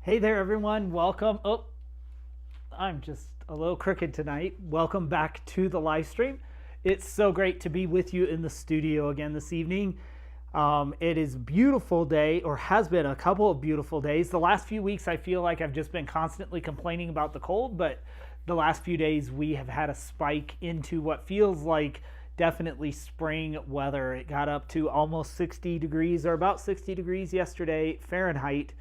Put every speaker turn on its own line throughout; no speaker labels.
Hey there, everyone. Welcome. Oh, I'm just a little crooked tonight. Welcome back to the live stream. It's so great to be with you in the studio again this evening. It is a beautiful day, or has been a couple of beautiful days. The last few weeks, I feel like I've just been constantly complaining about the cold, but the last few days, we have had a spike into what feels like definitely spring weather. It got up to almost 60 degrees, or about 60 degrees yesterday, Fahrenheit.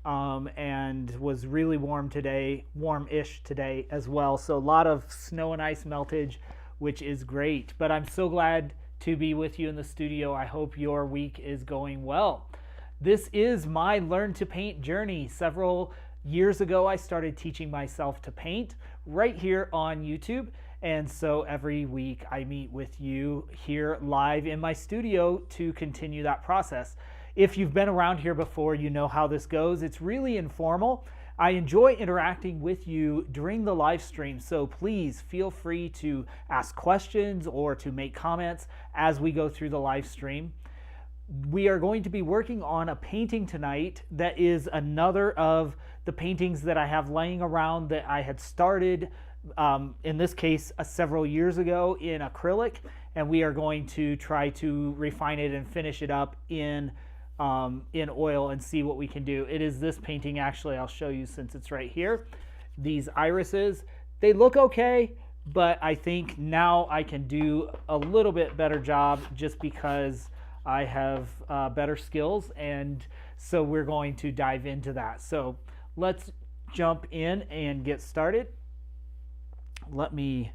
And was really warm today, warm-ish today as well. So a lot of snow and ice meltage, which is great. But I'm so glad to be with you in the studio. I hope your week is going well. This is my Learn to Paint journey. Several years ago, I started teaching myself to paint right here on YouTube. And so every week I meet with you here live in my studio to continue that process. If you've been around here before, you know how this goes. It's really informal. I enjoy interacting with you during the live stream, so please feel free to ask questions or to make comments as we go through the live stream. We are going to be working on a painting tonight that is another of the paintings that I have laying around that I had started, in this case, several years ago in acrylic, and we are going to try to refine it and finish it up in oil and see what we can do. It is this painting, actually. I'll show you since it's right here. These irises, they look okay, but I think now I can do a little bit better job just because I have better skills, and so we're going to dive into that. So let's jump in and get started. Let me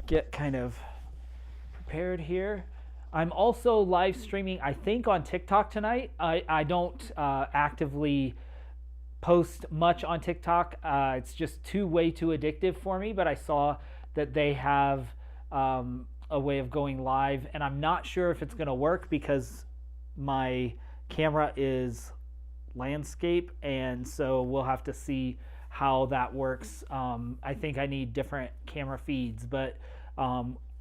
get kind of prepared here. I'm also live streaming, I think, on TikTok tonight. I don't actively post much on TikTok. It's just way too addictive for me, but I saw that they have a way of going live, and I'm not sure if it's going to work because my camera is landscape, and so we'll have to see how that works. I think I need different camera feeds, but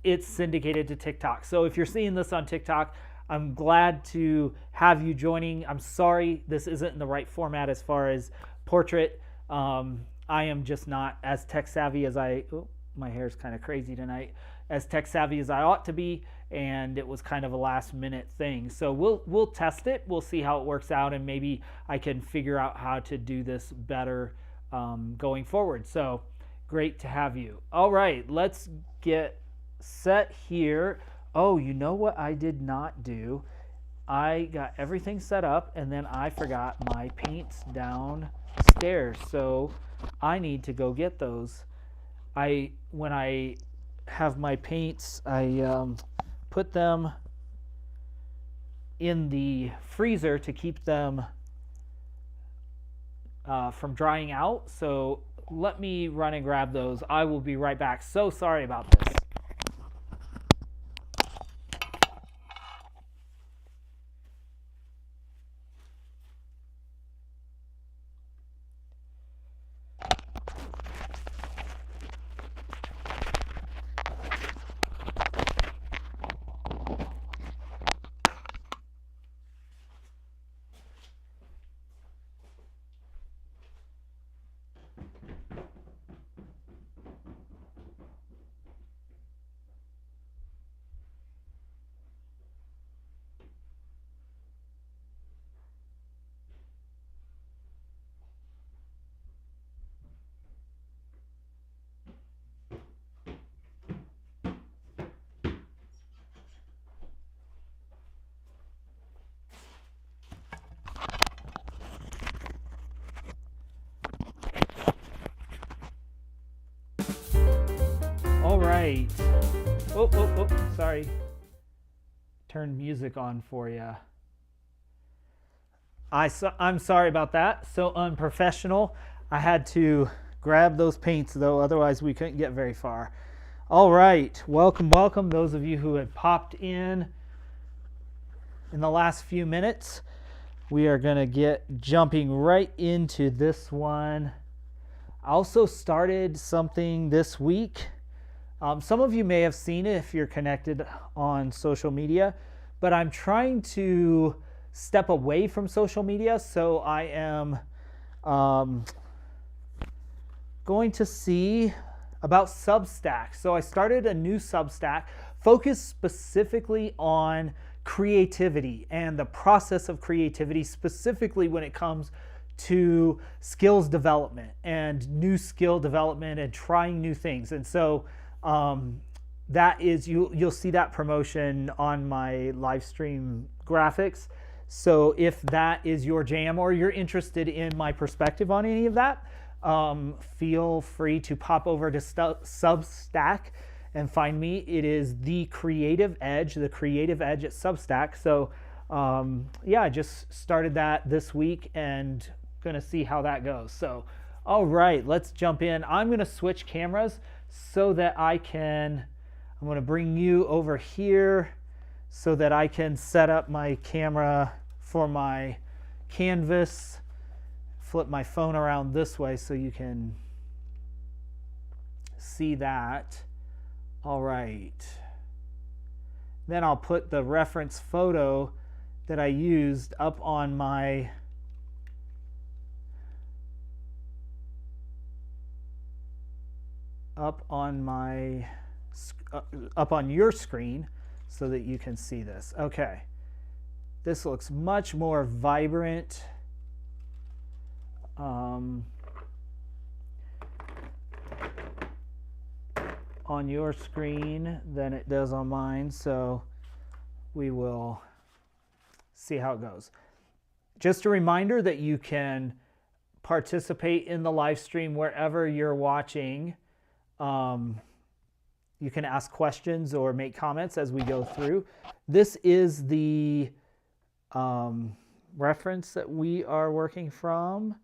it's syndicated to TikTok. So if you're seeing this on TikTok, I'm glad to have you joining. I'm sorry this isn't in the right format as far as portrait. I am just not as tech savvy as my hair's kind of crazy tonight, as tech savvy as I ought to be, and it was kind of a last minute thing. So we'll test it. We'll see how it works out, and maybe I can figure out how to do this better going forward. So great to have you. All right, let's get set here. Oh, you know what I did not do? I got everything set up and then I forgot my paints downstairs. So I need to go get those. When I have my paints, I put them in the freezer to keep them from drying out. So let me run and grab those. I will be right back. So sorry about this. All right. Oh, sorry. Turn music on for you. I'm sorry about that. So unprofessional. I had to grab those paints, though, otherwise we couldn't get very far. All right. Welcome, those of you who had popped in the last few minutes. We are going to get jumping right into this one. I also started something this week. Some of you may have seen it if you're connected on social media, but I'm trying to step away from social media. So I am going to see about Substack. So I started a new Substack focused specifically on creativity and the process of creativity, specifically when it comes to skills development and new skill development and trying new things. And so that is, you'll see that promotion on my live stream graphics. So if that is your jam or you're interested in my perspective on any of that, feel free to pop over to Substack and find me. It is The Creative Edge at Substack. So yeah, I just started that this week and gonna see how that goes. So all right, let's jump in. I'm gonna switch cameras so that I'm gonna bring you over here so that I can set up my camera for my canvas. Flip my phone around this way so you can see that. All right. Then I'll put the reference photo that I used up on my up on your screen so that you can see this. Okay. This looks much more vibrant. On your screen than it does on mine, so we will see how it goes. Just a reminder that you can participate in the live stream wherever you're watching. You can ask questions or make comments as we go through. This is the reference that we are working from.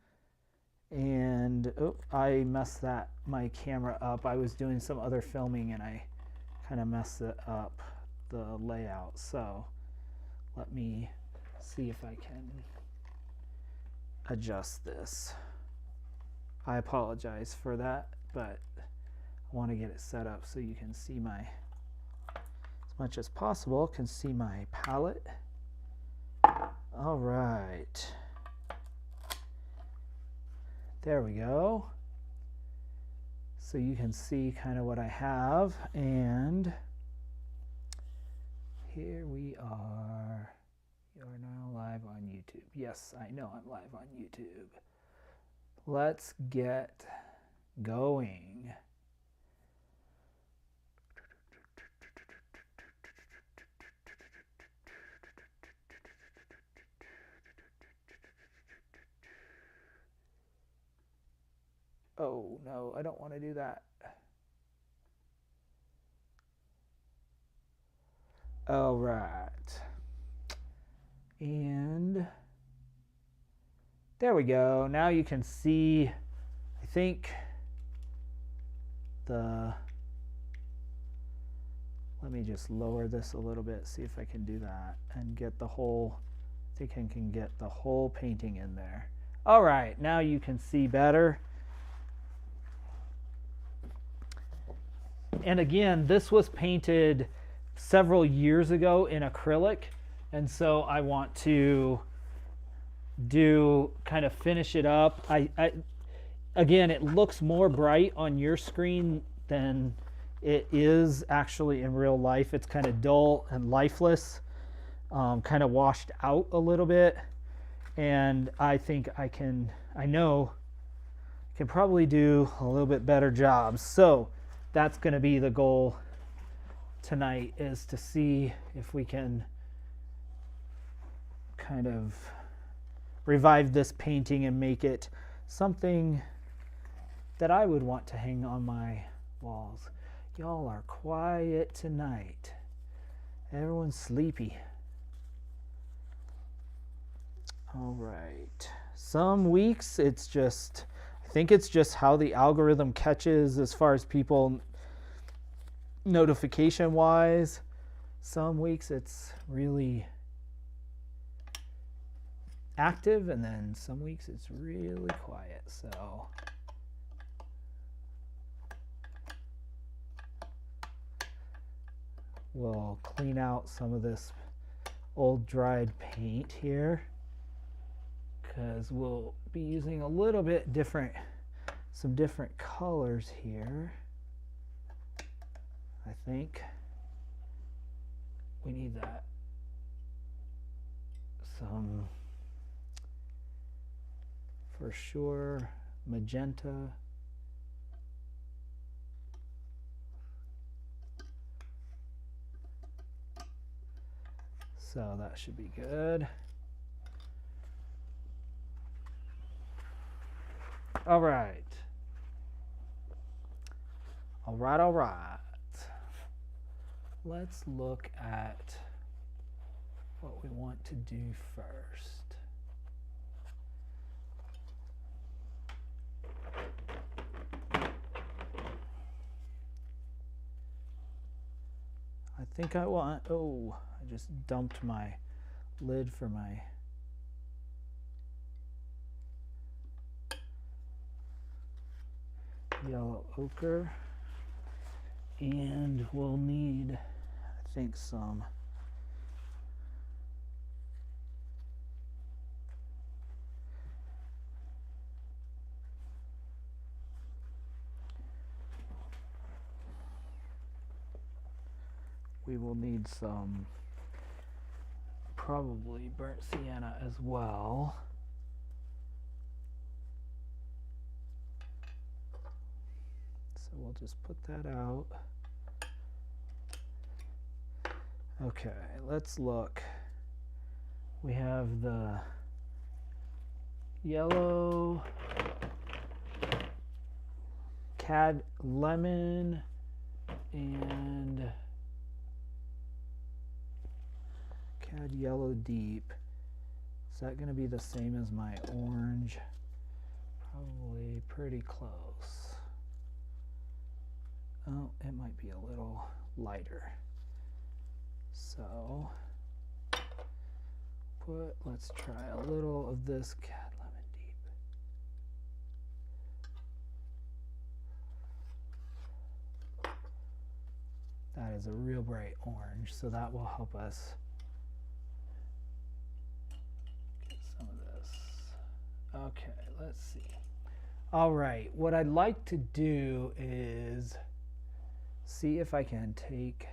And I messed my camera up. I was doing some other filming and I kind of messed it up, the layout. So let me see if I can adjust this. I apologize for that, but I want to get it set up so you can see as much as possible, can see my palette. All right. There we go. So you can see kind of what I have. And here we are. You're now live on YouTube. Yes, I know I'm live on YouTube. Let's get going. Oh, no, I don't want to do that. All right. And there we go. Now you can see, I think, let me just lower this a little bit, see if I can do that and get the whole, I think I can get the whole painting in there. All right, now you can see better. And again, this was painted several years ago in acrylic, and so I want to kind of finish it up. Again, it looks more bright on your screen than it is actually in real life. It's kind of dull and lifeless, kind of washed out a little bit, and I think I can probably do a little bit better job. So that's going to be the goal tonight, is to see if we can kind of revive this painting and make it something that I would want to hang on my walls. Y'all are quiet tonight. Everyone's sleepy. All right. Some weeks it's just, I think it's just how the algorithm catches as far as people notification wise. Some weeks it's really active, and then some weeks it's really quiet. So we'll clean out some of this old dried paint here, because we'll be using a little bit different, some different colors here. I think we need that. Some, for sure, magenta. So that should be good. All right. All right, all right. Let's look at what we want to do first. I think I want, oh, I just dumped my lid for my yellow ochre, and we'll need, I think, some we will need some probably burnt sienna as well. So we'll just put that out. Okay, let's look. We have the yellow, cad lemon, and cad yellow deep. Is that going to be the same as my orange? Probably pretty close. Oh, it might be a little lighter. So let's try a little of this cad lemon deep. That is a real bright orange, so that will help us get some of this. Okay, let's see. All right, what I'd like to do is see if I can take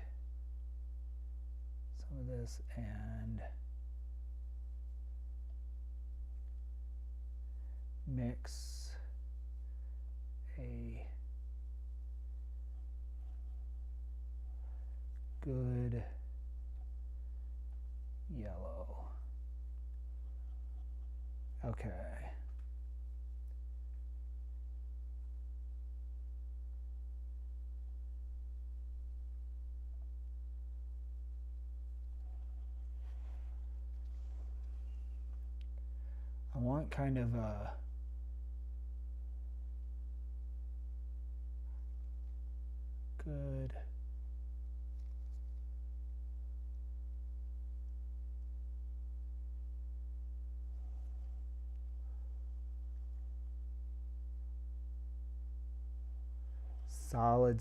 some of this and mix a good yellow. Okay. I want kind of a good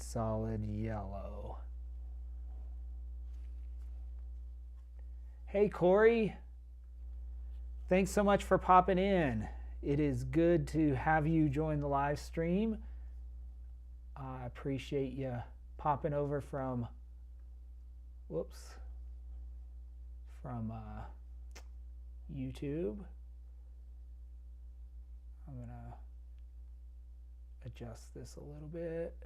solid yellow. Hey Corey, thanks so much for popping in. It is good to have you join the live stream. I appreciate you popping over from YouTube. I'm gonna adjust this a little bit.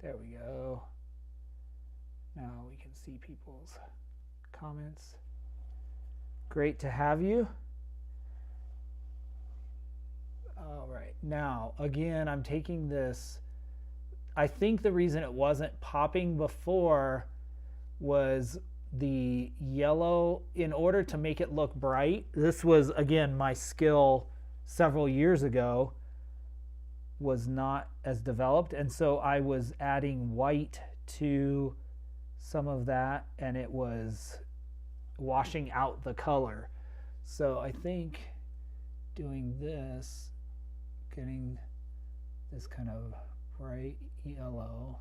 There we go. Now we can see people's comments. Great to have you. All right, now again, I'm taking this. I think the reason it wasn't popping before was the yellow. In order to make it look bright, this was, again, my skill several years ago, was not as developed, and so I was adding white to some of that, and it was washing out the color. So I think doing this, getting this kind of bright yellow,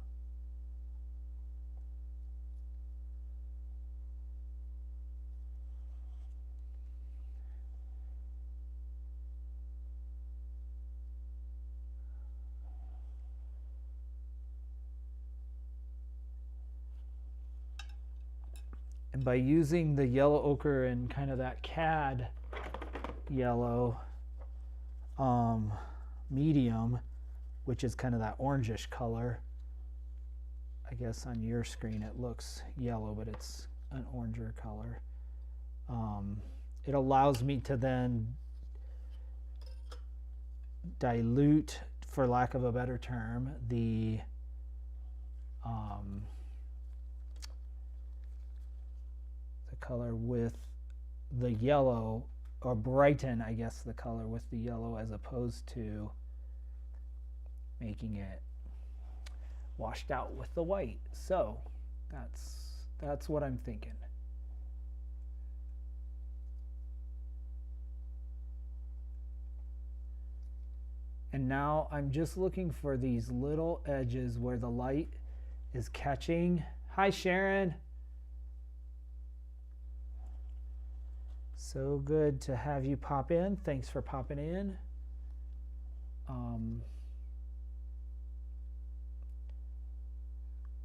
And by using the yellow ochre and kind of that cad yellow medium, which is kind of that orangish color, I guess on your screen it looks yellow, but it's an oranger color. It allows me to then dilute, for lack of a better term, the color with the yellow, or brighten, I guess, the color with the yellow, as opposed to making it washed out with the white. So that's what I'm thinking. And now I'm just looking for these little edges where the light is catching. Hi, Sharon. So good to have you pop in. Thanks for popping in.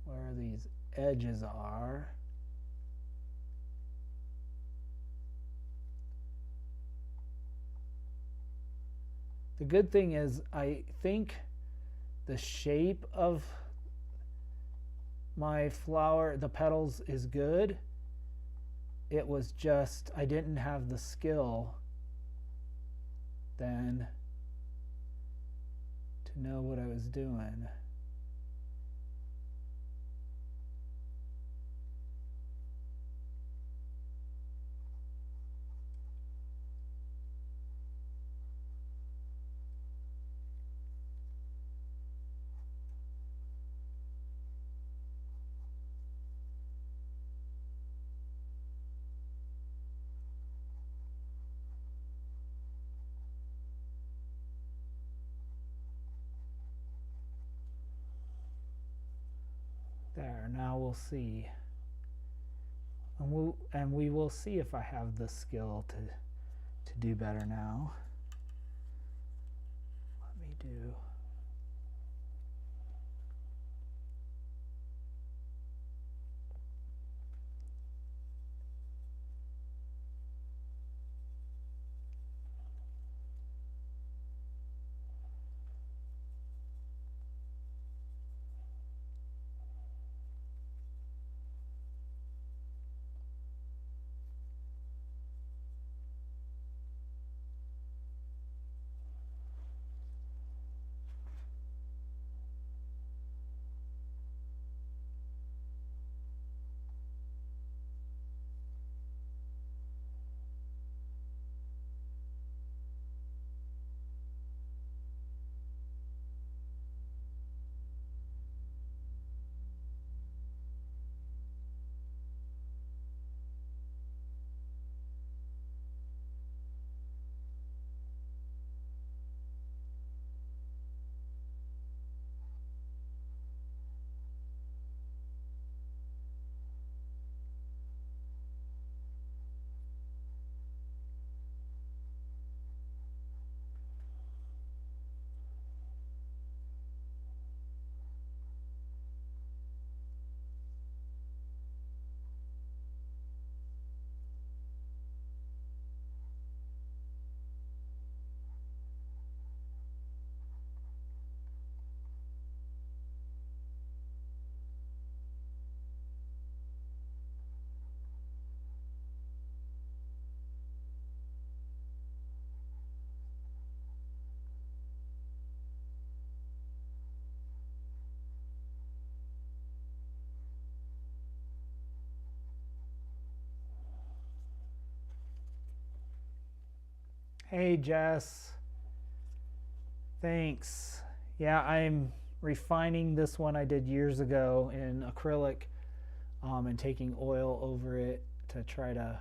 Where these edges are. The good thing is, I think the shape of my flower, the petals, is good. It was just, I didn't have the skill then to know what I was doing. There, now we'll see. And we will see if I have the skill to do better now. Let me do. Hey, Jess. Thanks. Yeah, I'm refining this one I did years ago in acrylic, and taking oil over it to try to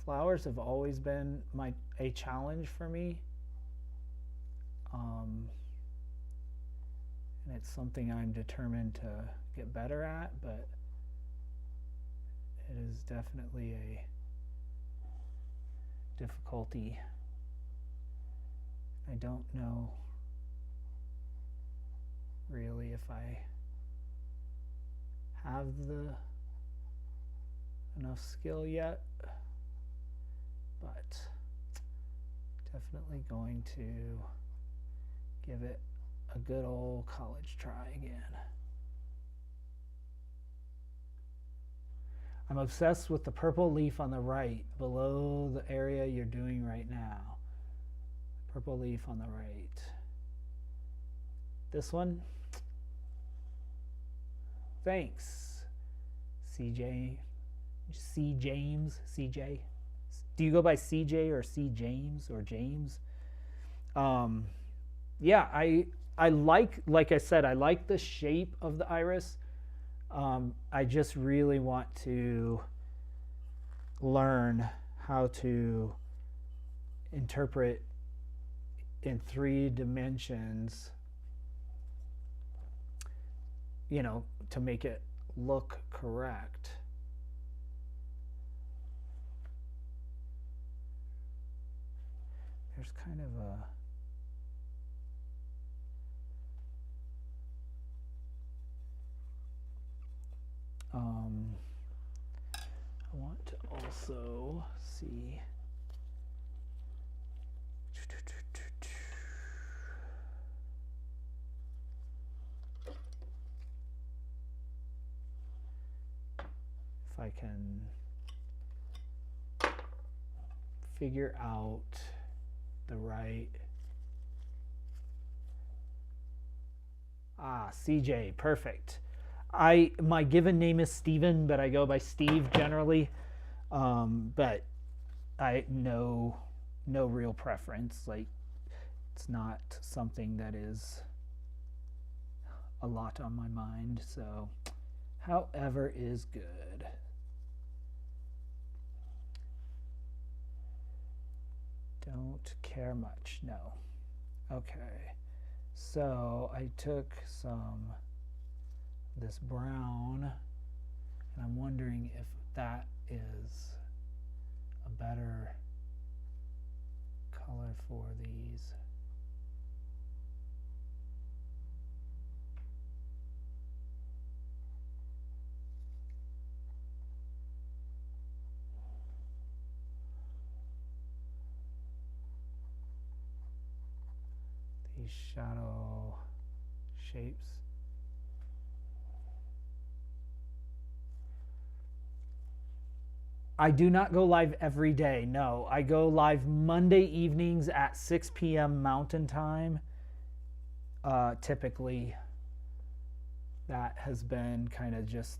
flowers have always been a challenge for me, and it's something I'm determined to get better at, but it is definitely a difficulty. I don't know really if I have the enough skill yet, but definitely going to give it a good old college try again. I'm obsessed with the purple leaf on the right, below the area you're doing right now. Purple leaf on the right. This one? Thanks, CJ. C. James, CJ. Do you go by CJ or C. James or James? Yeah, I like I said, I like the shape of the iris. I just really want to learn how to interpret in 3 dimensions, you know, to make it look correct. There's kind of a I want to also see if I can figure out the right. CJ, perfect. My given name is Steven, but I go by Steve generally. But I no real preference. Like, it's not something that is a lot on my mind. So, however is good. Don't care much. No. Okay. So I took some this brown, and I'm wondering if that is a better color for these. These shadow shapes. I do not go live every day. No, I go live Monday evenings at 6 p.m. Mountain Time. Typically, that has been kind of just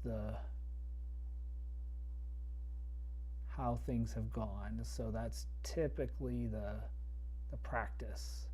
how things have gone. So that's typically the practice.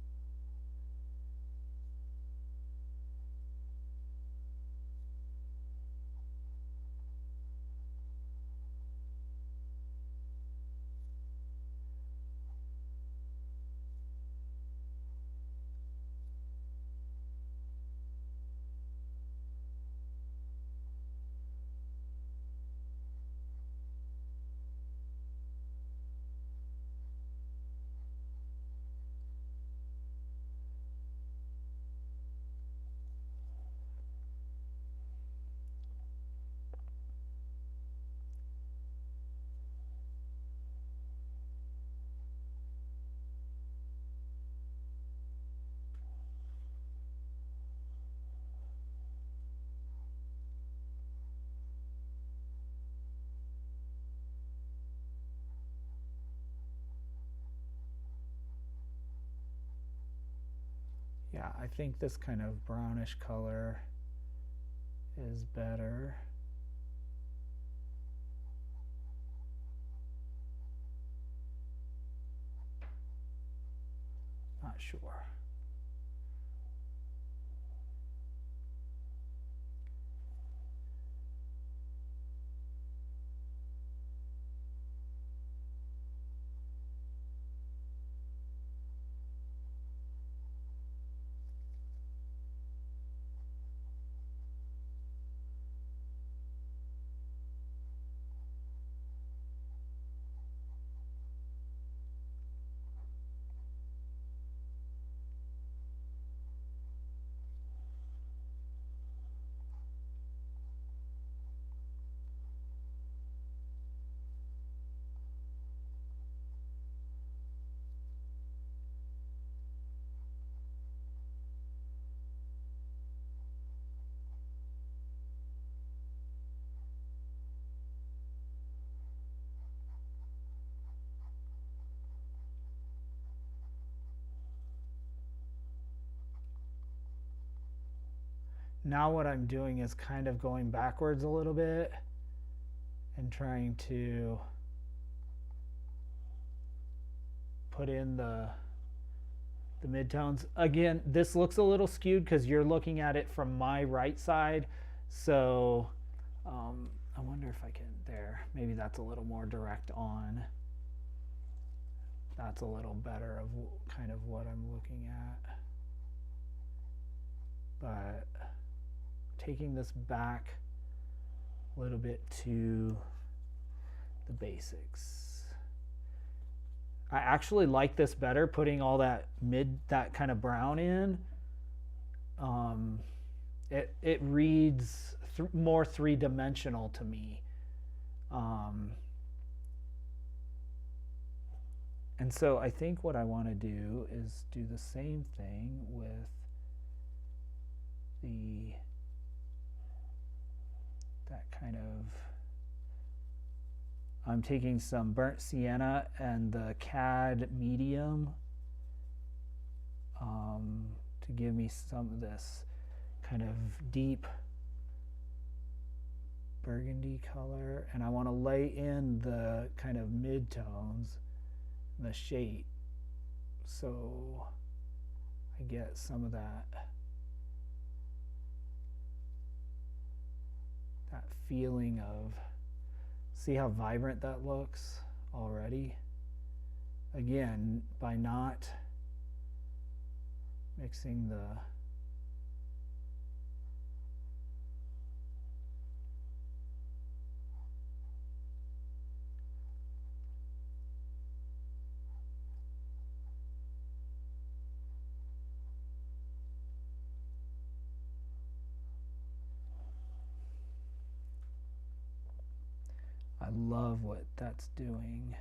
Yeah, I think this kind of brownish color is better. Not sure. now what I'm doing is kind of going backwards a little bit and trying to put in the midtones. Again, this looks a little skewed because you're looking at it from my right side. So I wonder if I can, there, maybe that's a little more direct on. That's a little better of kind of what I'm looking at. But taking this back a little bit to the basics. I actually like this better, putting all that kind of brown in. It reads more three-dimensional to me. And so I think what I want to do is do the same thing with that kind of, I'm taking some burnt sienna and the CAD medium to give me some of this kind of deep burgundy color, and I want to lay in the kind of mid-tones, the shade, so I get some of that feeling of, see how vibrant that looks already? Again, by not mixing the I love what that's doing.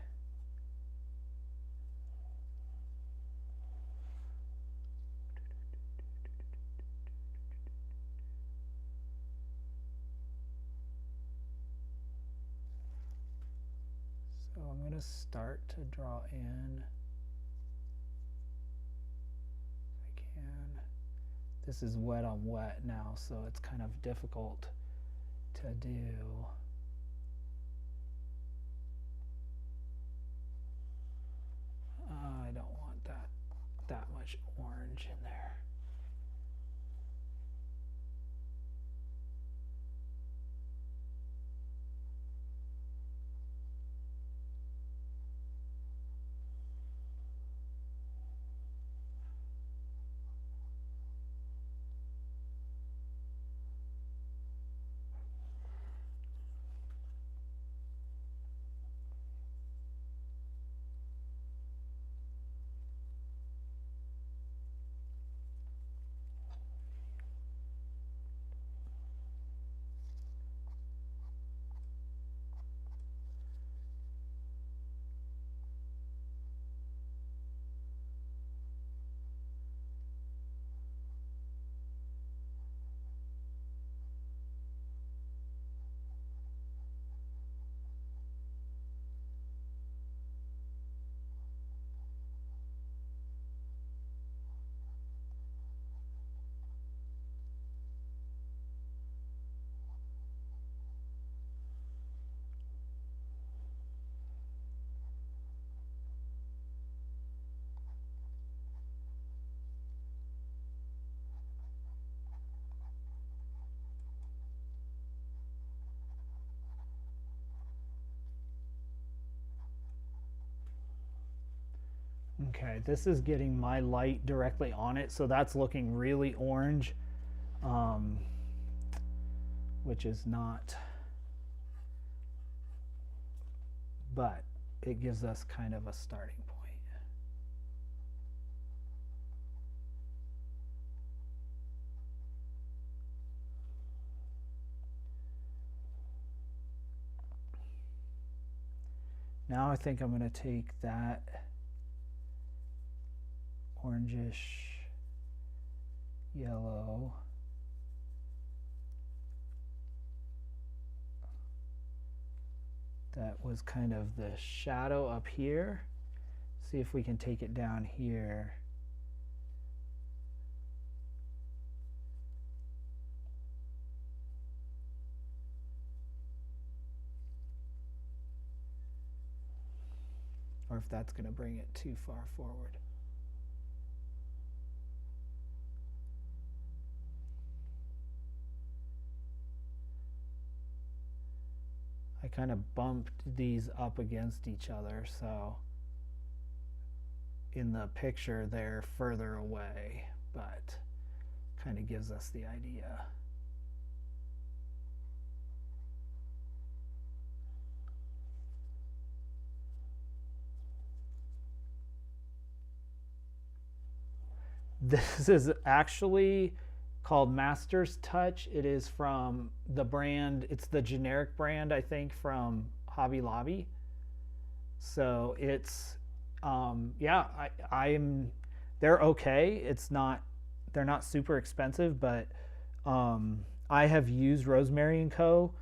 So I'm going to start to draw in. If I can. This is wet on wet now, so it's kind of difficult to do. I don't want that much orange in there. Okay, this is getting my light directly on it, so that's looking really orange, which is not, but it gives us kind of a starting point. Now I think I'm going to take that orangish yellow that was kind of the shadow up here. See if we can take it down here. or if that's going to bring it too far forward. I kind of bumped these up against each other, so in the picture they're further away, but kind of gives us the idea. This is actually called Master's Touch. It is from the brand, it's the generic brand, I think, from Hobby Lobby. So it's, yeah, they're okay. They're not super expensive, but I have used Rosemary & Co.,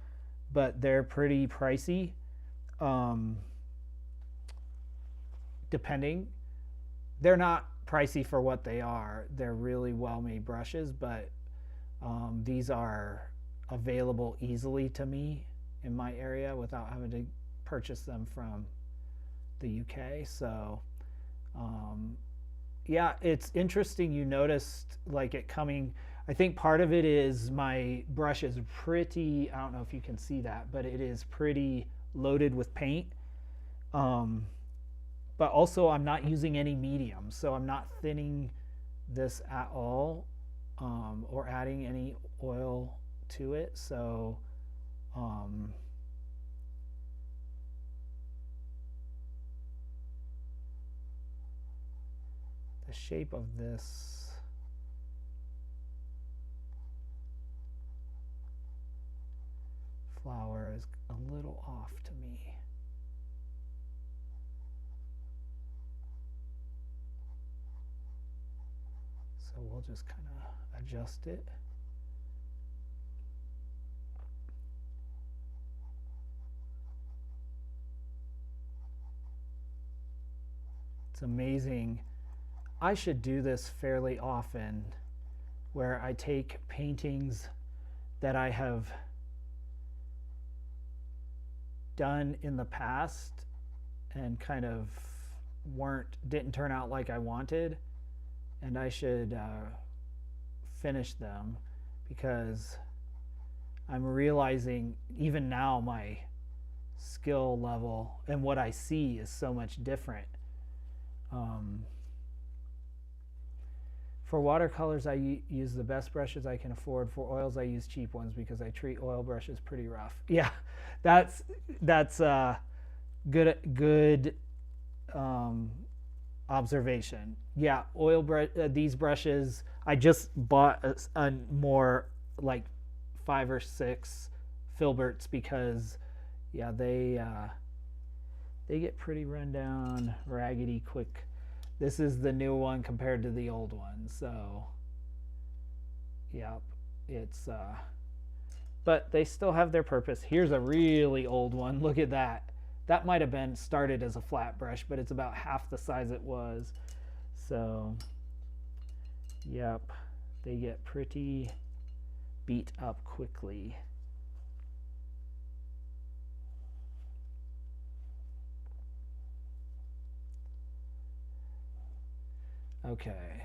but they're pretty pricey, depending. They're not pricey for what they are. They're really well-made brushes, but these are available easily to me in my area without having to purchase them from the UK. So yeah, it's interesting you noticed like it coming. I think part of it is my brush is pretty, I don't know if you can see that, but it is pretty loaded with paint. But also I'm not using any medium, so I'm not thinning this at all, or adding any oil to it. So the shape of this flower is a little off to me. So we'll just kind of adjust it. It's amazing. I should do this fairly often, where I take paintings that I have done in the past and kind of didn't turn out like I wanted, and I should finish them, because I'm realizing even now my skill level and what I see is so much different. For watercolors, I use the best brushes I can afford. For oils, I use cheap ones because I treat oil brushes pretty rough. Yeah, that's good observation. Yeah, these brushes, I just bought a more like 5 or 6 filberts because yeah, they get pretty run down, raggedy quick. This is the new one compared to the old one, so yep, it's but they still have their purpose. Here's a really old one. Look at that. That might have been started as a flat brush, but it's about half the size it was. So yep, they get pretty beat up quickly. Okay,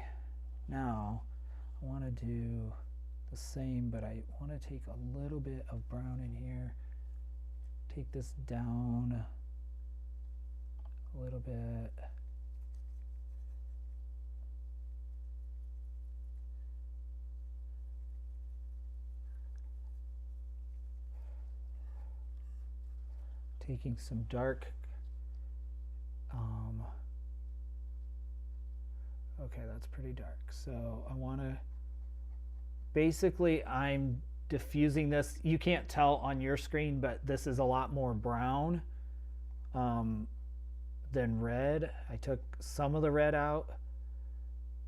now I want to do the same, but I want to take a little bit of brown in here. Take this down a little bit. Taking some dark, okay, that's pretty dark. So I want to, basically I'm diffusing this. You can't tell on your screen, but this is a lot more brown than red. I took some of the red out,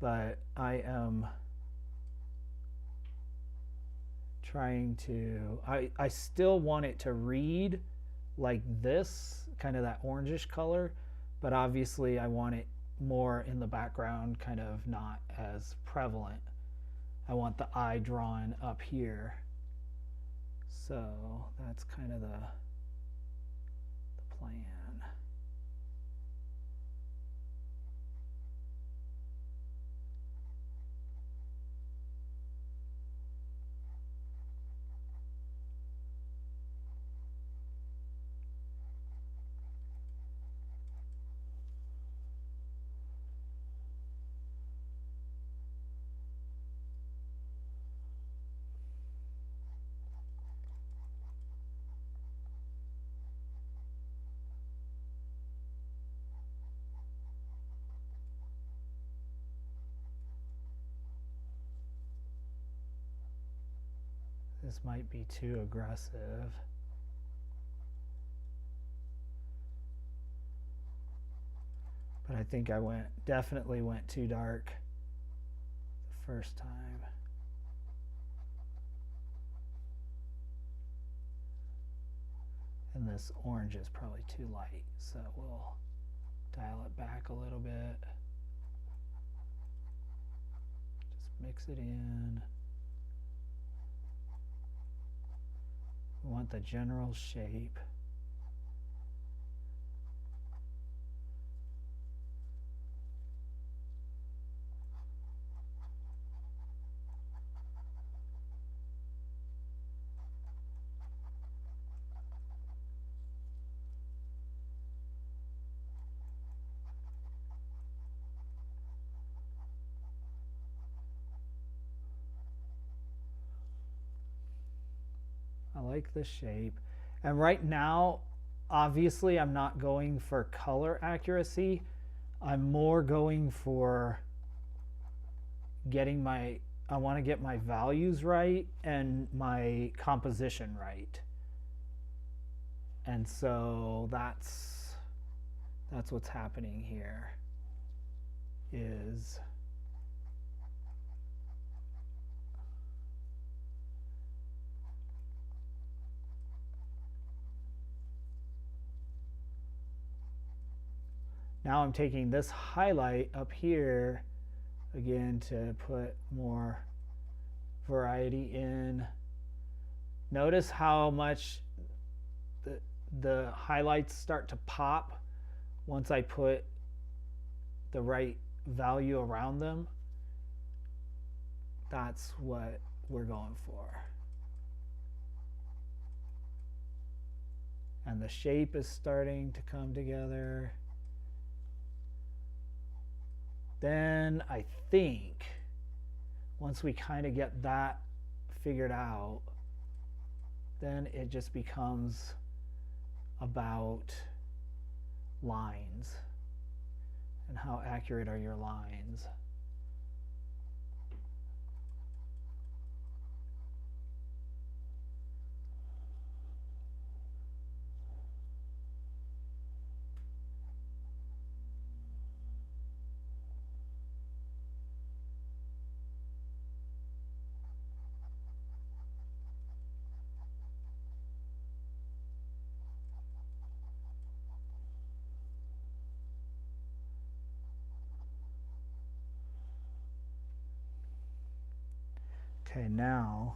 but I am trying to, I still want it to read like this, kind of that orangish color, but obviously I want it more in the background, kind of not as prevalent. I want the eye drawn up here. So that's kind of the plan. This might be too aggressive. But I think I definitely went too dark the first time. And this orange is probably too light, so we'll dial it back a little bit. Just mix it in. We want the general shape. I like the shape. And right now, obviously, I'm not going for color accuracy. I'm more going for getting I want to get my values right and my composition right. And so that's what's happening here is now I'm taking this highlight up here again to put more variety in. Notice how much the highlights start to pop once I put the right value around them. That's what we're going for. And the shape is starting to come together. Then I think once we kind of get that figured out, then it just becomes about lines and how accurate are your lines. Okay, now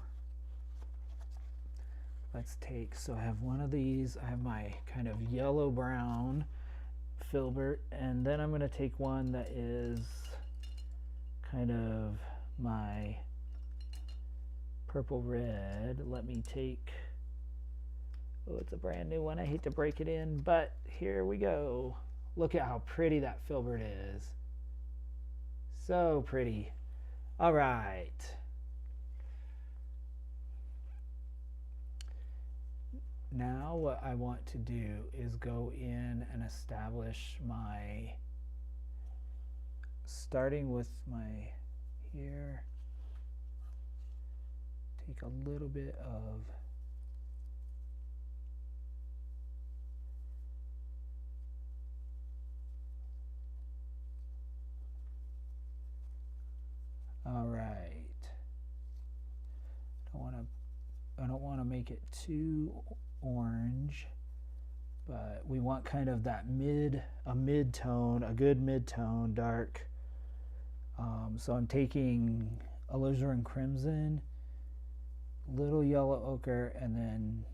let's take, so I have one of these, I have my kind of yellow brown filbert, and then I'm going to take one that is kind of my purple red. Let me take, oh, it's a brand new one, I hate to break it in, but here we go. Look at how pretty that filbert is. So pretty. All right. Now what I want to do is go in and establish my, starting with my here, take a little bit of all right. I don't want to make it too orange, but we want kind of that mid-tone, a good mid-tone dark. So I'm taking alizarin crimson, little yellow ochre, and then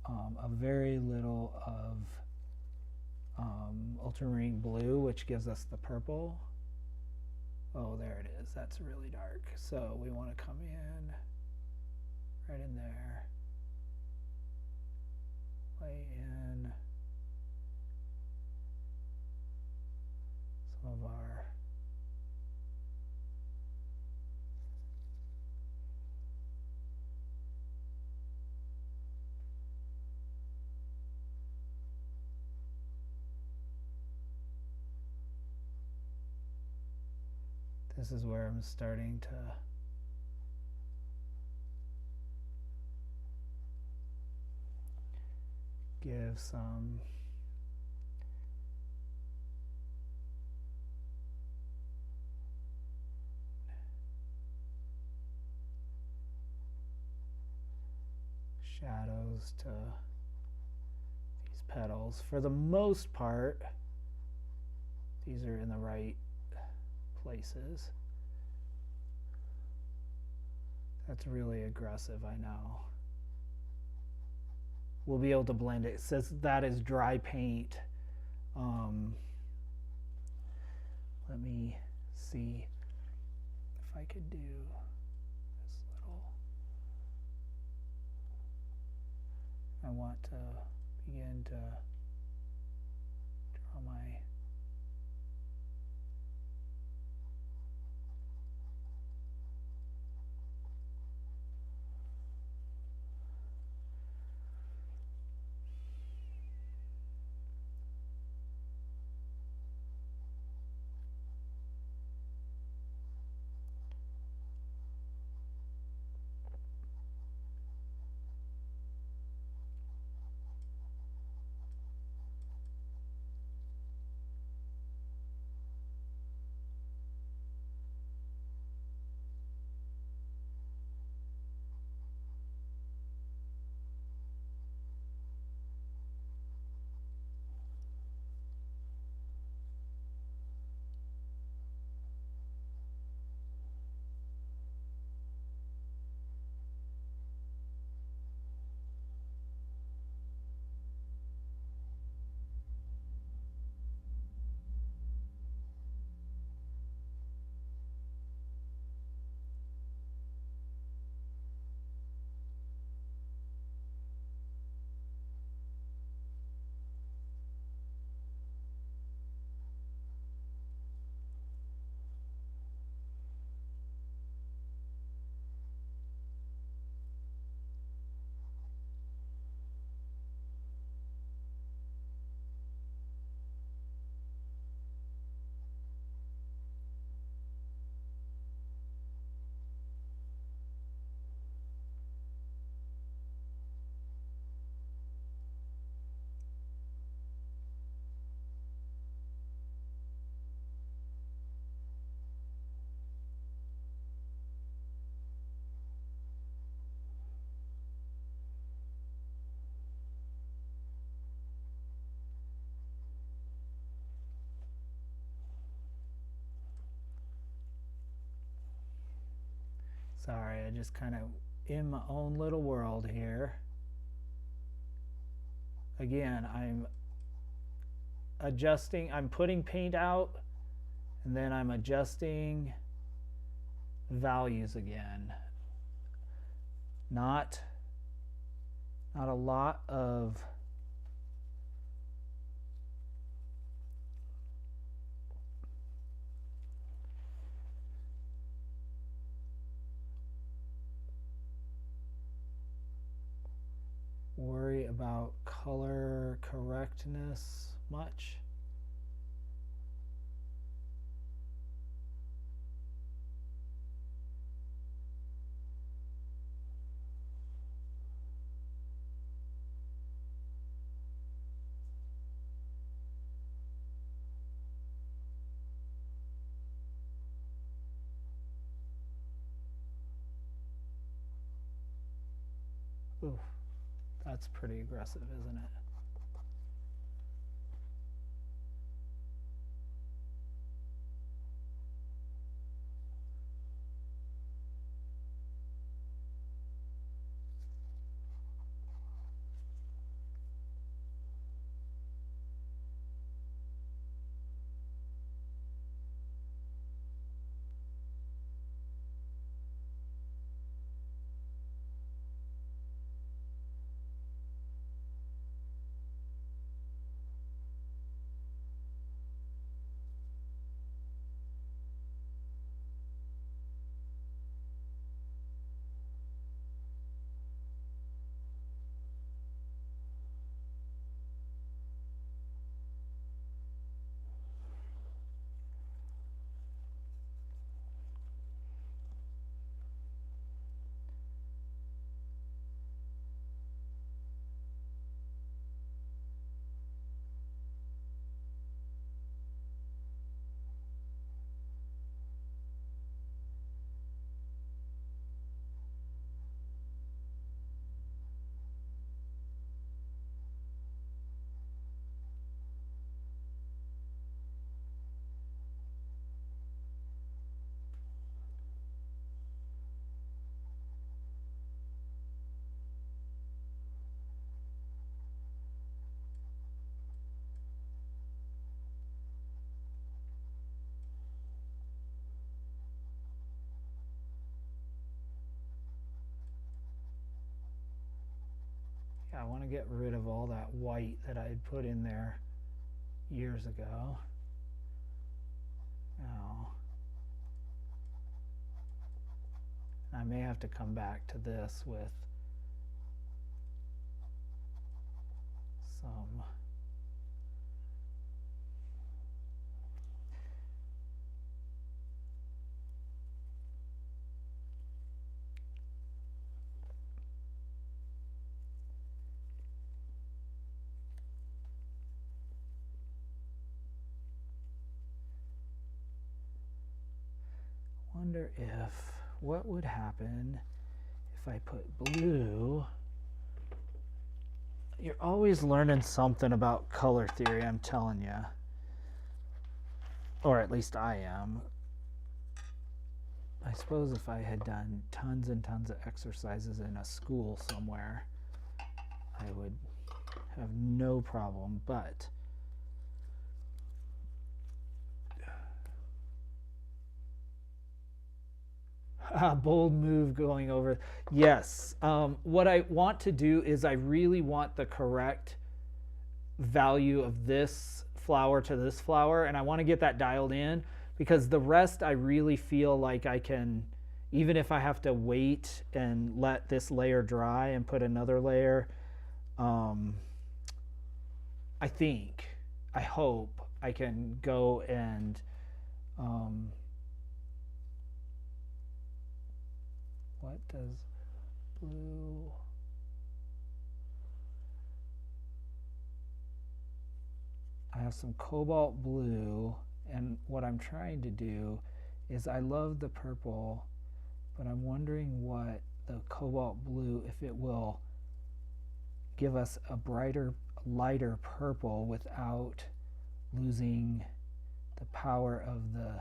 a very little of ultramarine blue, which gives us the purple. Oh, there it is. That's really dark. So we want to come in right in there. Lay in some of our this is where I'm starting to give some shadows to these petals. For the most part, these are in the right places. That's really aggressive, I know. We'll be able to blend it. It says that is dry paint. Let me see if I could do this little. I want to begin to draw my sorry, I just kind of in my own little world here. Again, I'm adjusting, I'm putting paint out, and then I'm adjusting values again. Not a lot of worry about color correctness much. Ooh, that's pretty aggressive, isn't it? to get rid of all that white that I had put in there years ago. Now, I may have to come back to this with some wonder if what would happen if I put blue. You're always learning something about color theory, I'm telling you. Or at least I am. I suppose if I had done tons and tons of exercises in a school somewhere, I would have no problem, but bold move going over. Yes. What I want to do is I really want the correct value of this flower to this flower, and I want to get that dialed in, because the rest I really feel like I can, even if I have to wait and let this layer dry and put another layer, I hope I can go and what does blue? I have some cobalt blue, and what I'm trying to do is, I love the purple, but I'm wondering what the cobalt blue, if it will give us a brighter, lighter purple without losing the power of the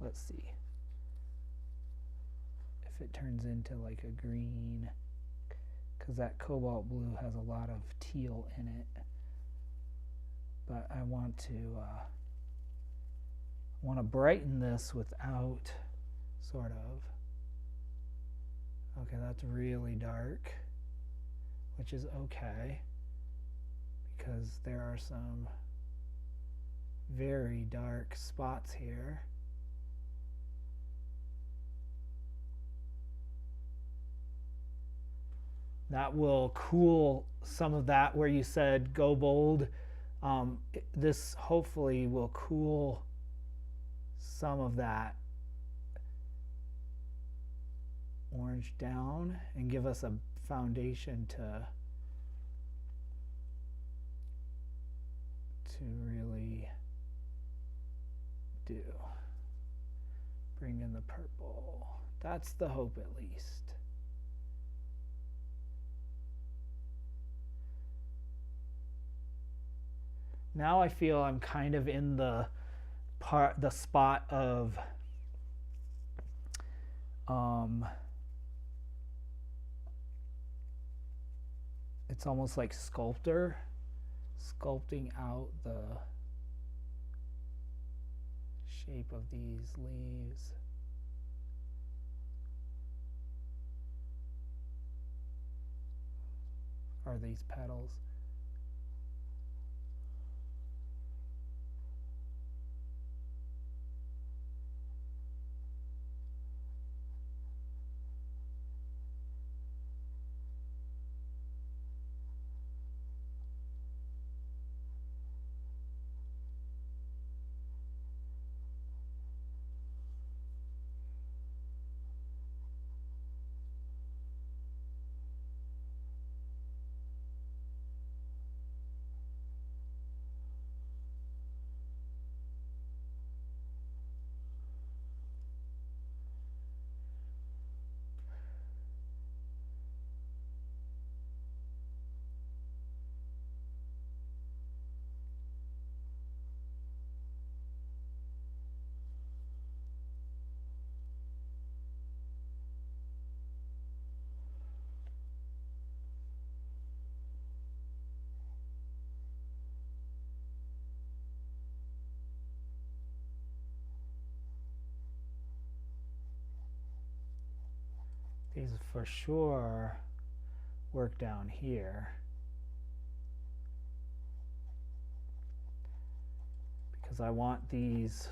let's see if it turns into like a green, because that cobalt blue has a lot of teal in it. But I want to brighten this without sort of, okay, that's really dark, which is okay, because there are some very dark spots here. That will cool some of that where you said go bold. This hopefully will cool some of that orange down and give us a foundation to really do. Bring in the purple. That's the hope, at least. Now I feel I'm kind of in the spot of it's almost like sculpting out the shape of these leaves. Or these petals. these for sure work down here, because I want these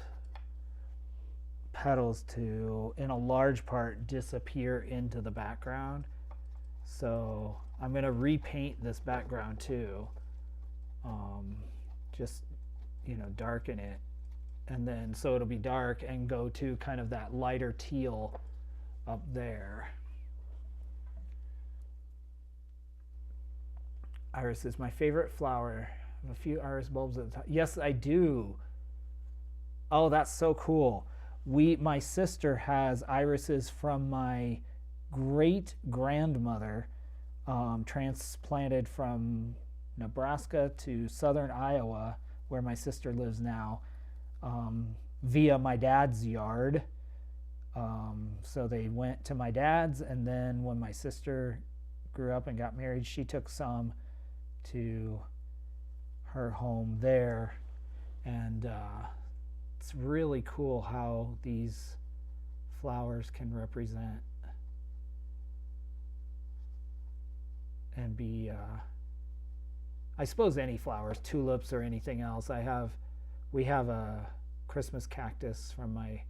petals to, in a large part, disappear into the background. So I'm going to repaint this background too, just, you know, darken it, and then so it'll be dark and go to kind of that lighter teal up there. Iris is my favorite flower. I have a few iris bulbs at the top. Yes, I do. Oh, that's so cool. My sister has irises from my great grandmother, transplanted from Nebraska to southern Iowa, where my sister lives now, via my dad's yard. So they went to my dad's, and then when my sister grew up and got married, she took some to her home there. And it's really cool how these flowers can represent and be, I suppose, any flowers, tulips or anything else. We have a Christmas cactus from my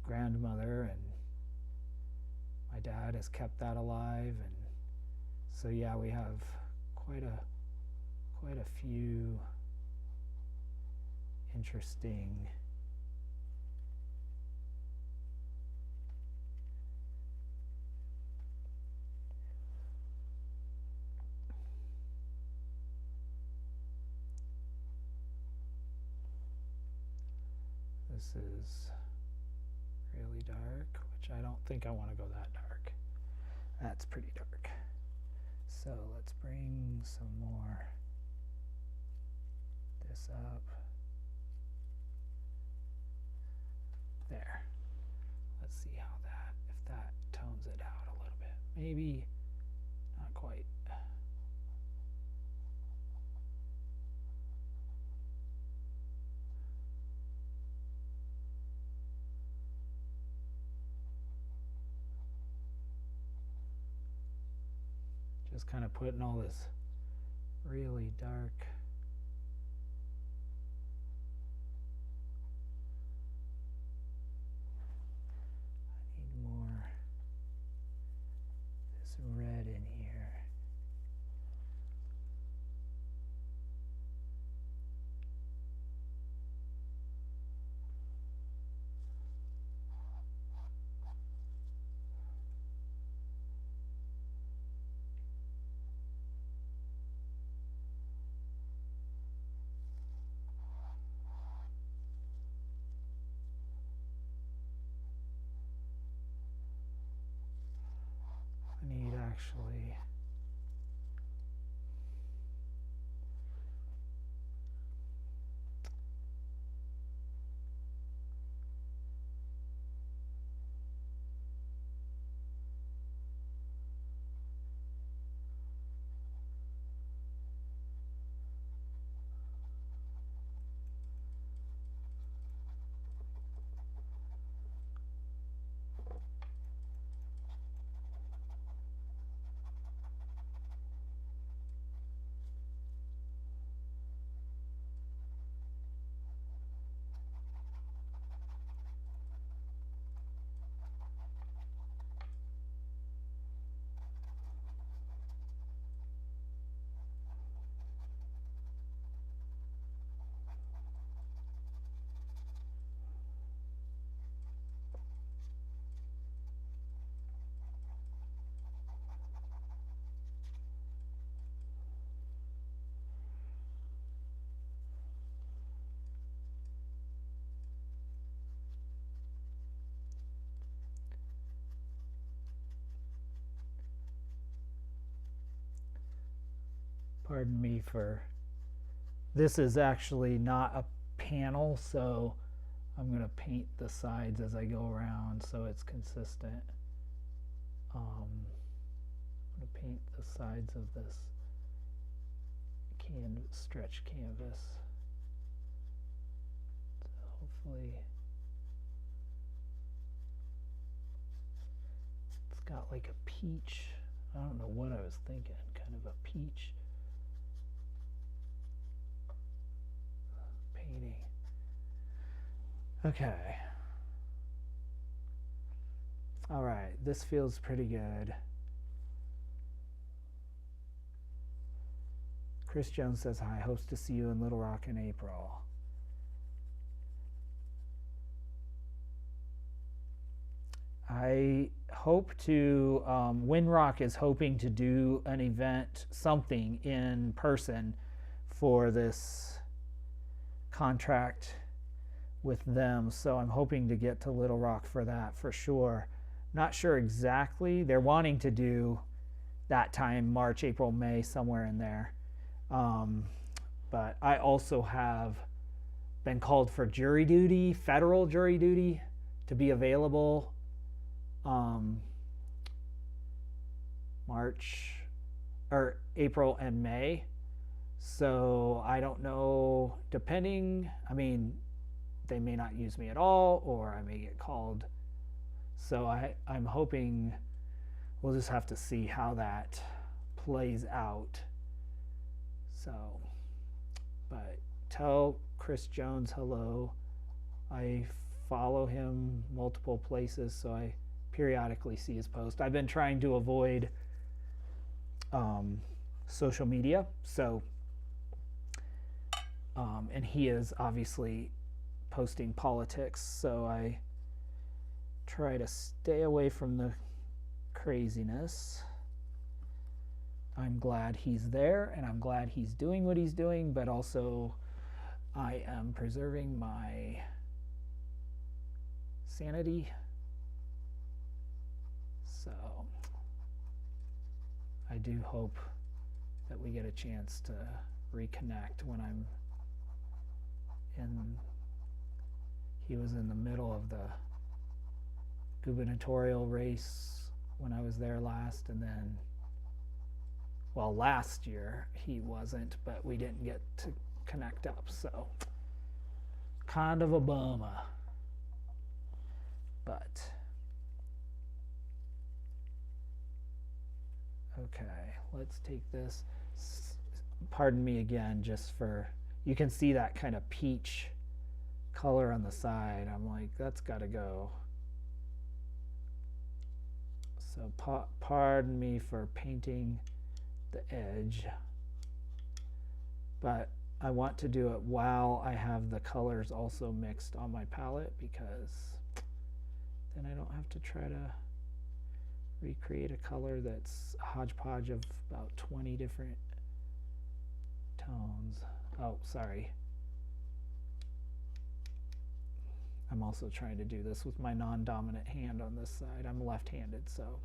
grandmother, and my dad has kept that alive. And so yeah, we have quite a few interesting This is really dark, which I don't think I want to go that dark. That's pretty dark. So let's bring some more this up. There. Let's see how if that tones it out a little bit. Maybe not quite. Just kind of putting all this really dark I need more this red in here. I need actually pardon me for this is actually not a panel, so I'm going to paint the sides as I go around so it's consistent. I'm going to paint the sides of this stretch canvas. So hopefully it's It's got like a peach. I don't know what I was thinking. Kind of a peach painting. Okay. All right, this feels pretty good. Chris Jones says hi. Hopes to see you in Little Rock in April. I hope to, Windrock is hoping to do an event, something in person for this contract with them. So I'm hoping to get to Little Rock for that for sure. Not sure exactly. They're wanting to do that time, March, April, May, somewhere in there. But I also have been called for jury duty, federal jury duty, to be available March or April and May. So I don't know, depending, I mean, they may not use me at all, or I may get called. So I'm hoping we'll just have to see how that plays out. So, but tell Chris Jones hello. I follow him multiple places, so I periodically see his post. I've been trying to avoid social media, so and he is obviously posting politics, so I try to stay away from the craziness. I'm glad he's there, and I'm glad he's doing what he's doing, but also I am preserving my sanity. So I do hope that we get a chance to reconnect when I'm in. He was in the middle of the gubernatorial race when I was there last, and then, well, last year he wasn't, but we didn't get to connect up, so kind of a bummer. But okay, let's take this. Pardon me again, just for, you can see that kind of peach color on the side. I'm like, that's got to go. So pardon me for painting the edge, but I want to do it while I have the colors also mixed on my palette, because then I don't have to try to recreate a color that's a hodgepodge of about 20 different tones. Oh, sorry. I'm also trying to do this with my non-dominant hand on this side. I'm left-handed, so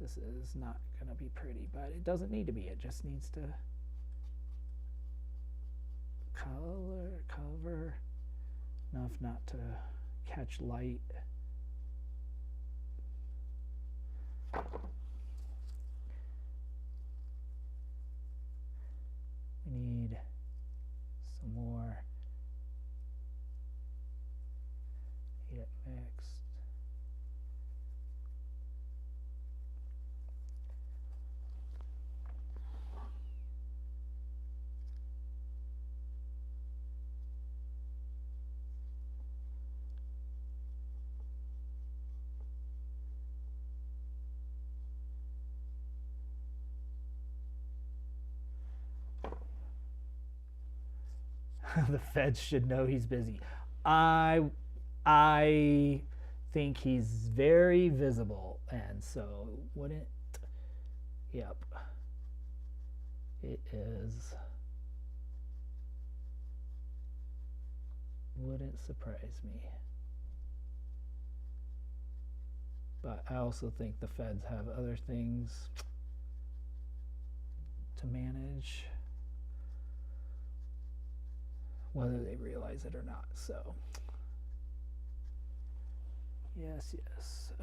this is not going to be pretty, but it doesn't need to be. It just needs to cover enough not to catch light. We need some more. Need it mixed. The feds should know he's busy. I think he's very visible, and so wouldn't. Yep. It is. Wouldn't surprise me. But I also think the feds have other things to manage, whether they realize it or not. So yes.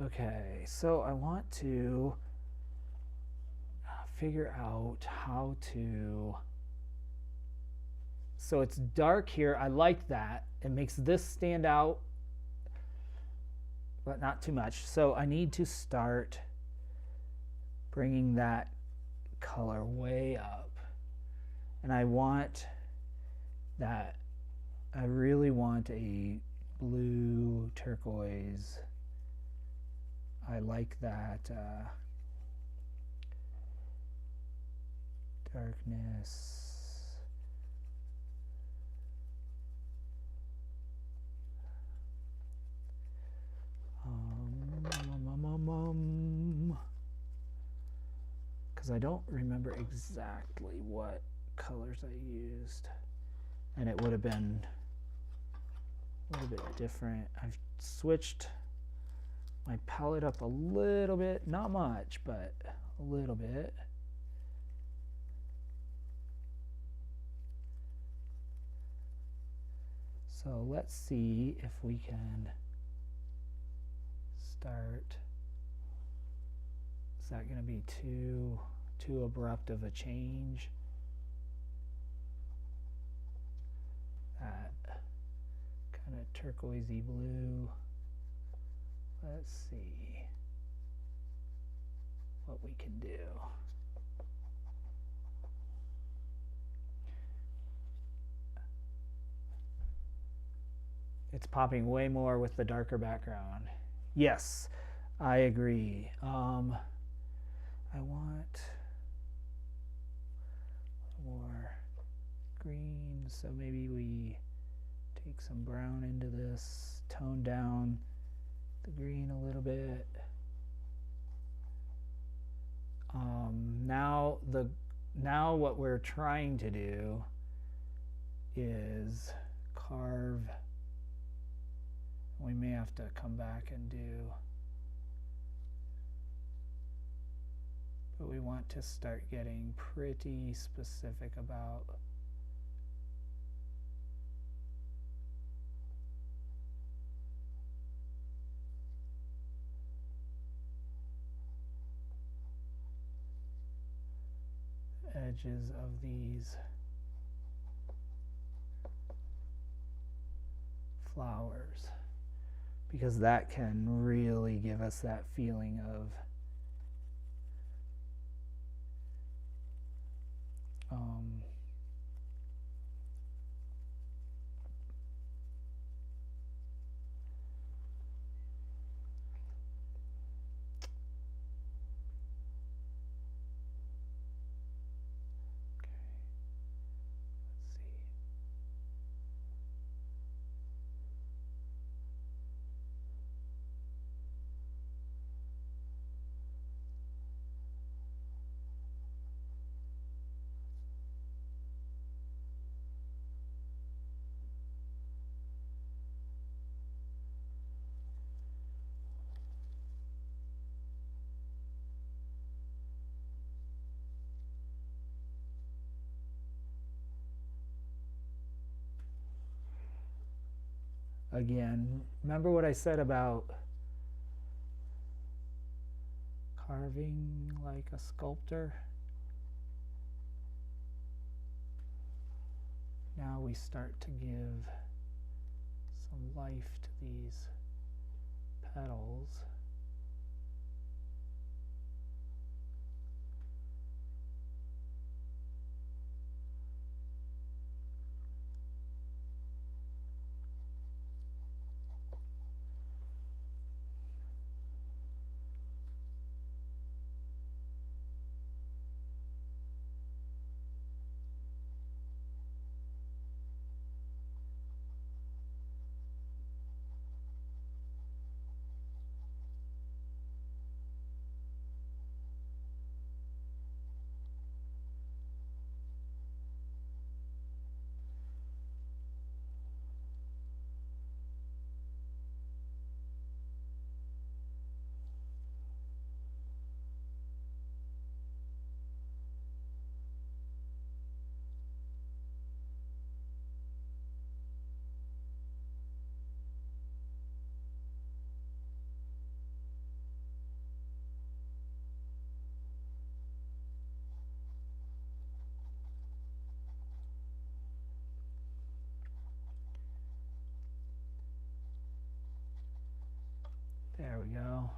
Okay, so I want to figure out how to, so it's dark here. I like that. It makes this stand out but not too much. So I need to start bringing that color way up. And I want that, I really want a blue turquoise. I like that darkness. Because I don't remember exactly what colors I used, and it would have been a little bit different. I've switched my palette up a little bit, not much, but a little bit. So let's see if we can start. Is that going to be too abrupt of a change? That kind of turquoisey blue. Let's see what we can do. It's popping way more with the darker background. Yes, I agree. I want more green, so maybe we take some brown into this, tone down the green a little bit. Now what we're trying to do is carve. We may have to come back and do, but we want to start getting pretty specific about the edges of these flowers, because that can really give us that feeling of again, remember what I said about carving like a sculptor? Now we start to give some life to these petals. There we go.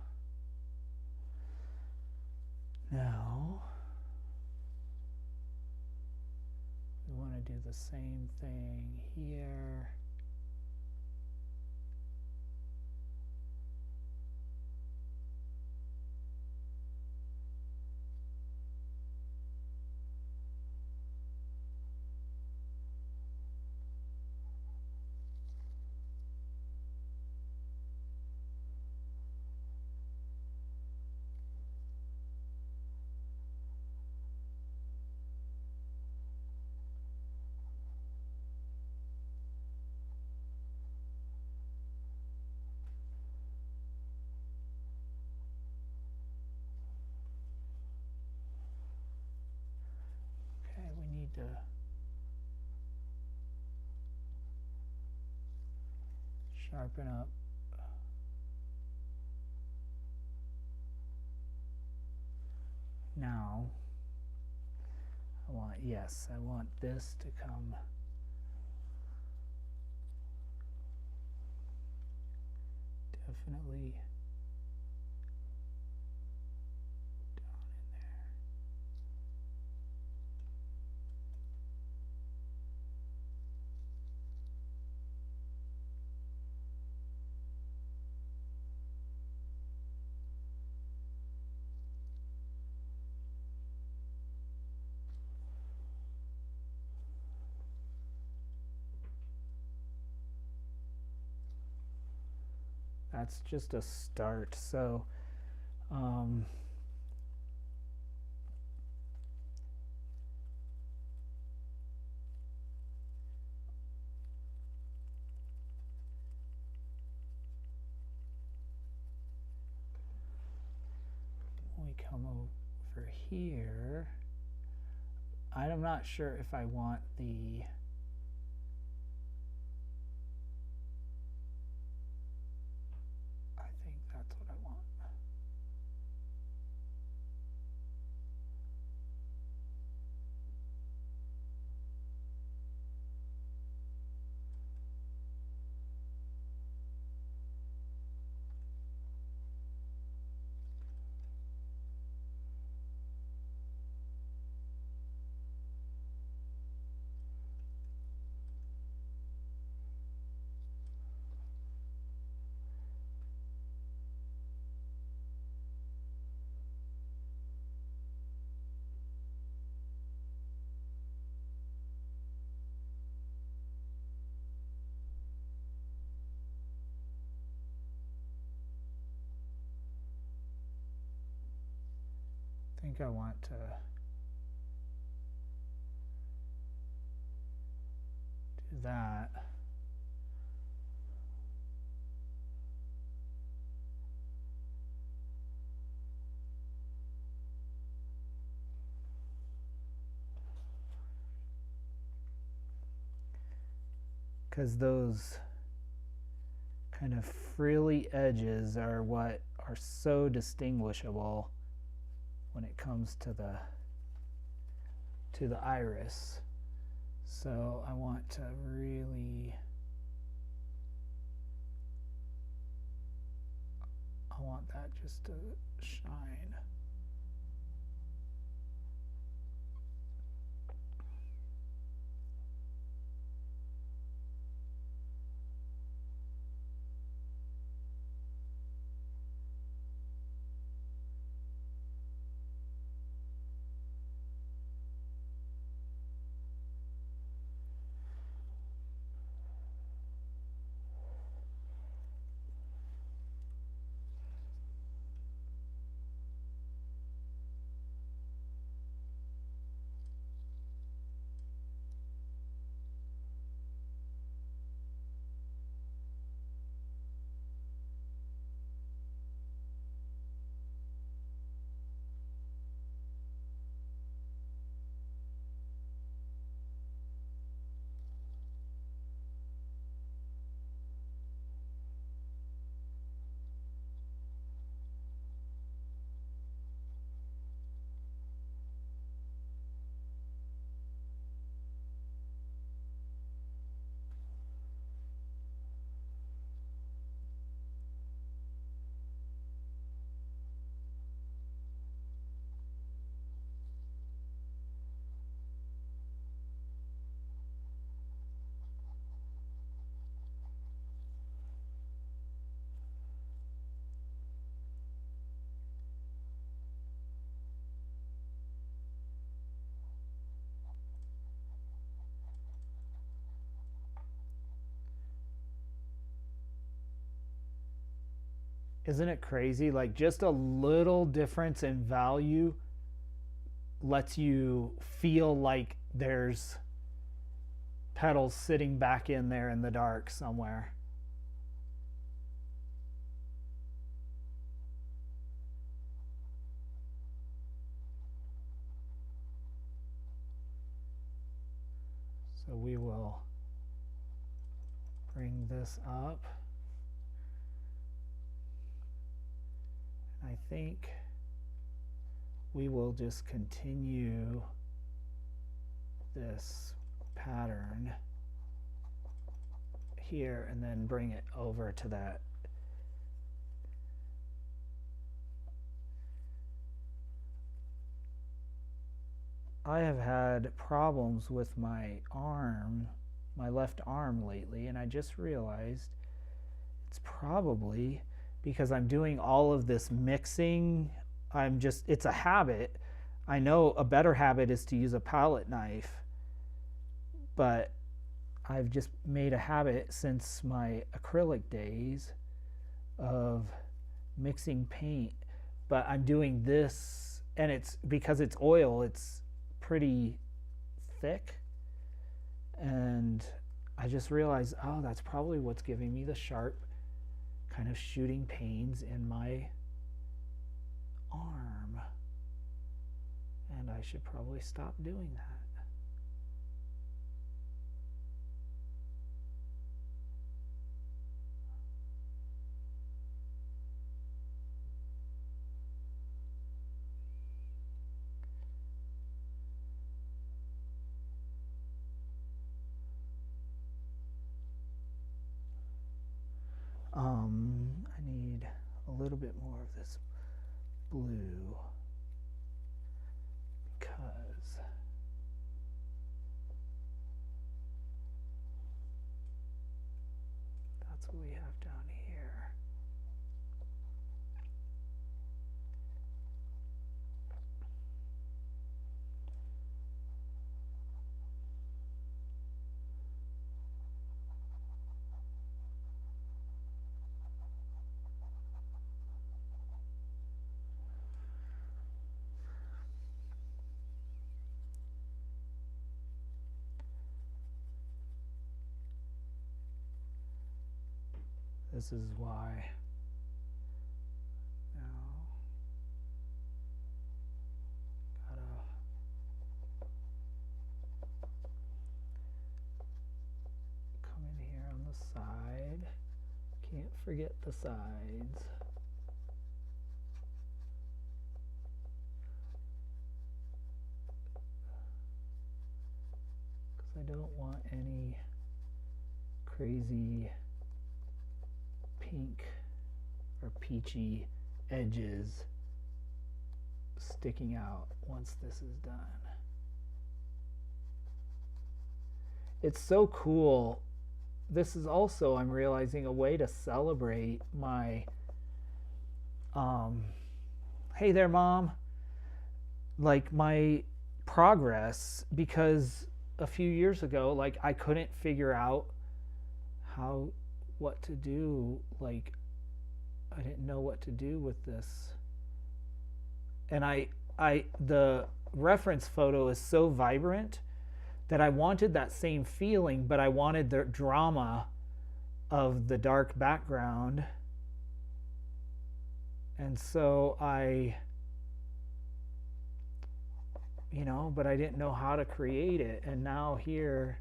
Now, we want to do the same thing here. To sharpen up. Now, I want this to come definitely down in there. That's just a start. So we come over here. I'm not sure if I want the I want to do that. Because those kind of frilly edges are what are so distinguishable when it comes to the iris. So I want to really, I want that just to shine. Isn't it crazy? Like just a little difference in value lets you feel like there's petals sitting back in there in the dark somewhere. So we will bring this up. I think we will just continue this pattern here and then bring it over to that. I have had problems with my arm, my left arm lately, and I just realized it's probably because I'm doing all of this mixing. It's a habit. I know a better habit is to use a palette knife, but I've just made a habit since my acrylic days of mixing paint. But I'm doing this, and it's because it's oil, it's pretty thick, and I just realized, oh, that's probably what's giving me the sharp kind of shooting pains in my arm, and I should probably stop doing that. I need a little bit more of this blue because that's what we have down here. This is why now gotta come in here on the side. Can't forget the sides. Because I don't want any crazy pink or peachy edges sticking out once this is done. It's so cool. This is also, I'm realizing, a way to celebrate my hey there, Mom, like my progress, because a few years ago, like, I couldn't figure out what to do. Like, I didn't know what to do with this, and the reference photo is so vibrant that I wanted that same feeling, but I wanted the drama of the dark background, and so but I didn't know how to create it. And now here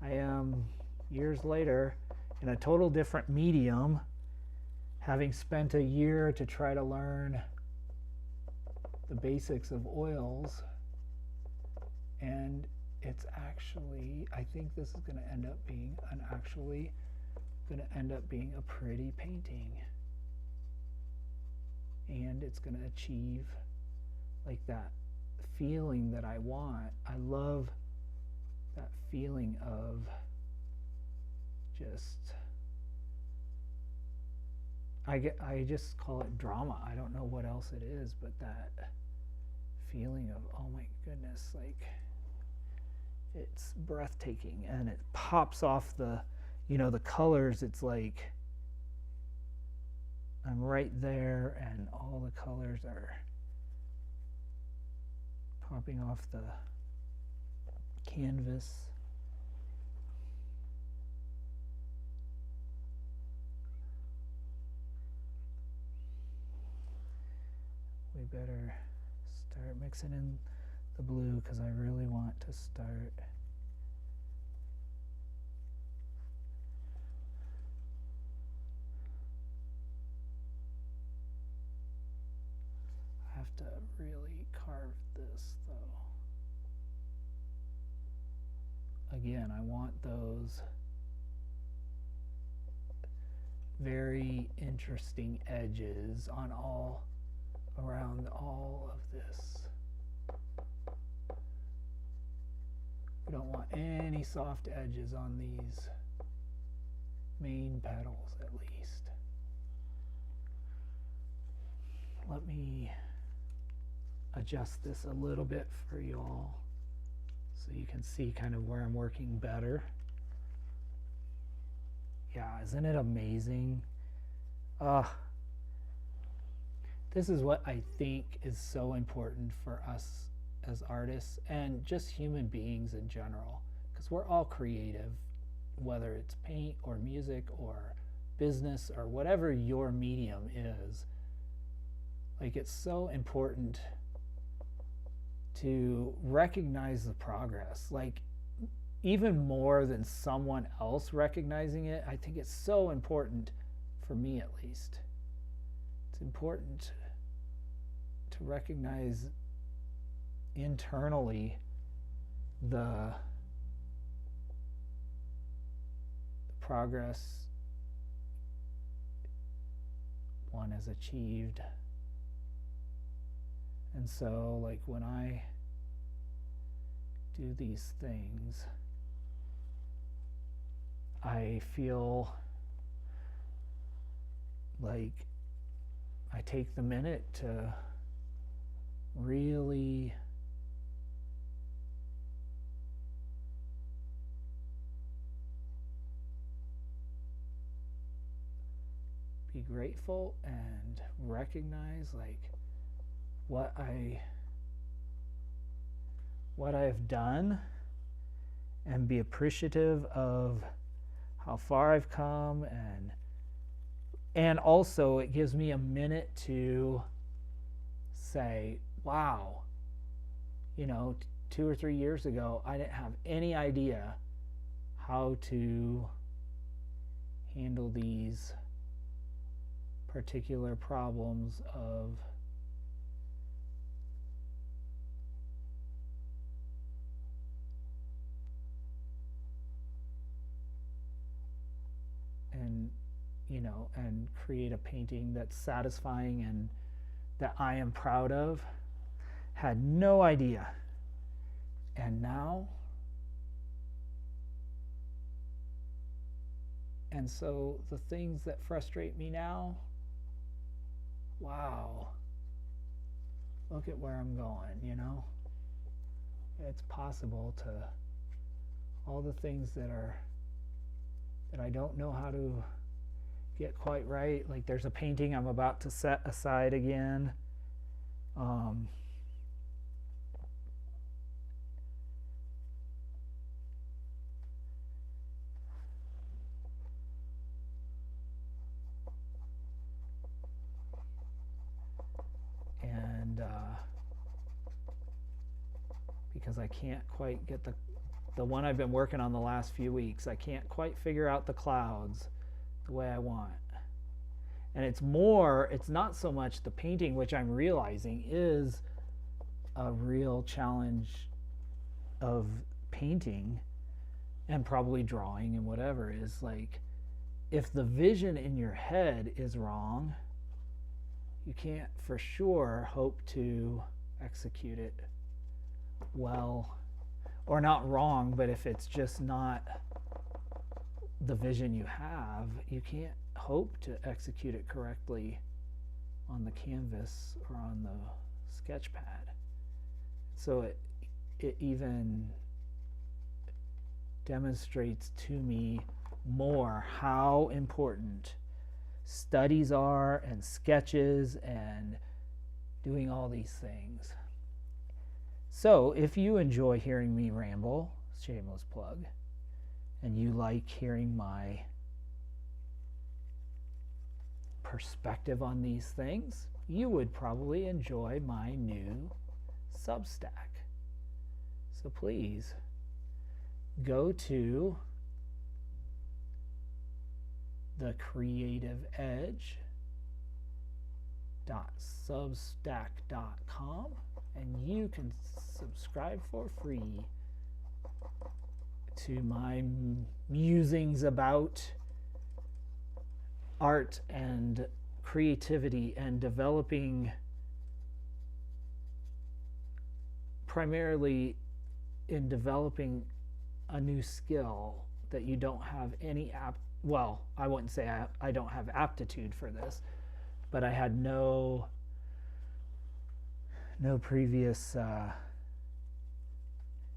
I am, years later, in a total different medium, having spent a year to try to learn the basics of oils. And it's actually, I think this is going to end up being a pretty painting. And it's going to achieve like that feeling that I want. I love that feeling of just, I just call it drama. I don't know what else it is, but that feeling of, oh my goodness, like, it's breathtaking, and it pops off the colors. It's like, I'm right there and all the colors are popping off the canvas. We better start mixing in the blue because I really want to start I have to really carve this though. Again, I want those very interesting edges on around all of this. We don't want any soft edges on these main petals, at least. Let me adjust this a little bit for y'all so you can see kind of where I'm working better. Yeah, isn't it amazing? This is what I think is so important for us as artists and just human beings in general, because we're all creative, whether it's paint or music or business or whatever your medium is. Like, it's so important to recognize the progress, like even more than someone else recognizing it. I think it's so important, for me at least. It's important to recognize internally the progress one has achieved. And so, like, when I do these things, I feel like I take the minute to really be grateful and recognize, like, what I've done, and be appreciative of how far I've come, and also it gives me a minute to say, wow, 2 or 3 years ago I didn't have any idea how to handle these particular problems of and create a painting that's satisfying and that I am proud of. Had no idea. And now, and so the things that frustrate me now, wow, look at where I'm going, It's possible to, all the things that I don't know how to get quite right. Like, there's a painting I'm about to set aside again. And because I can't quite get the one I've been working on the last few weeks, I can't quite figure out the clouds the way I want. And it's not so much the painting, which I'm realizing is a real challenge of painting and probably drawing and whatever, is like, if the vision in your head is wrong, you can't for sure hope to execute it well. Or not wrong, but if it's just not the vision you have, you can't hope to execute it correctly on the canvas or on the sketch pad. So it even demonstrates to me more how important studies are and sketches and doing all these things. So if you enjoy hearing me ramble, shameless plug, and you like hearing my perspective on these things, you would probably enjoy my new Substack. So please go to thecreativeedge.substack.com and you can subscribe for free to my musings about art and creativity and developing, primarily in developing a new skill that you don't have any well, I wouldn't say I don't have aptitude for this, but I had no previous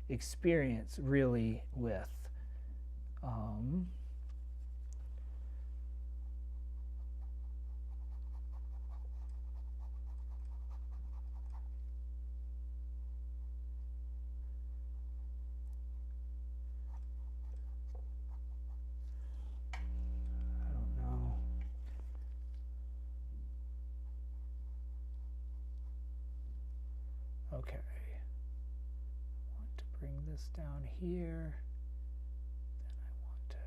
experience really with. Okay, I want to bring this down here. Then I want to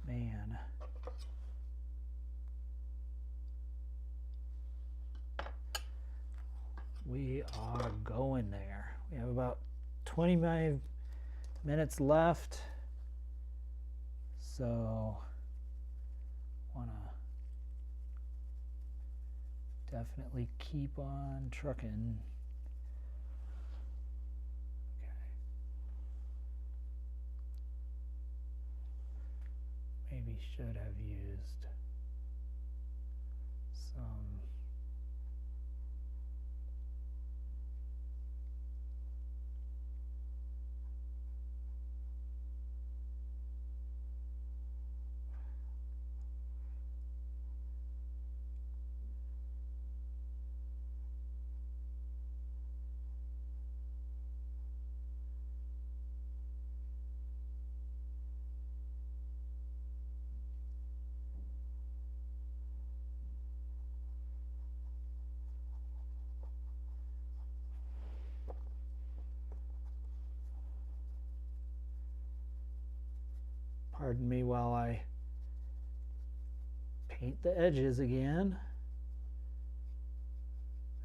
man. We are going there. We have about 25 minutes left. So want to definitely keep on trucking. Maybe should have used some pardon me while I paint the edges again.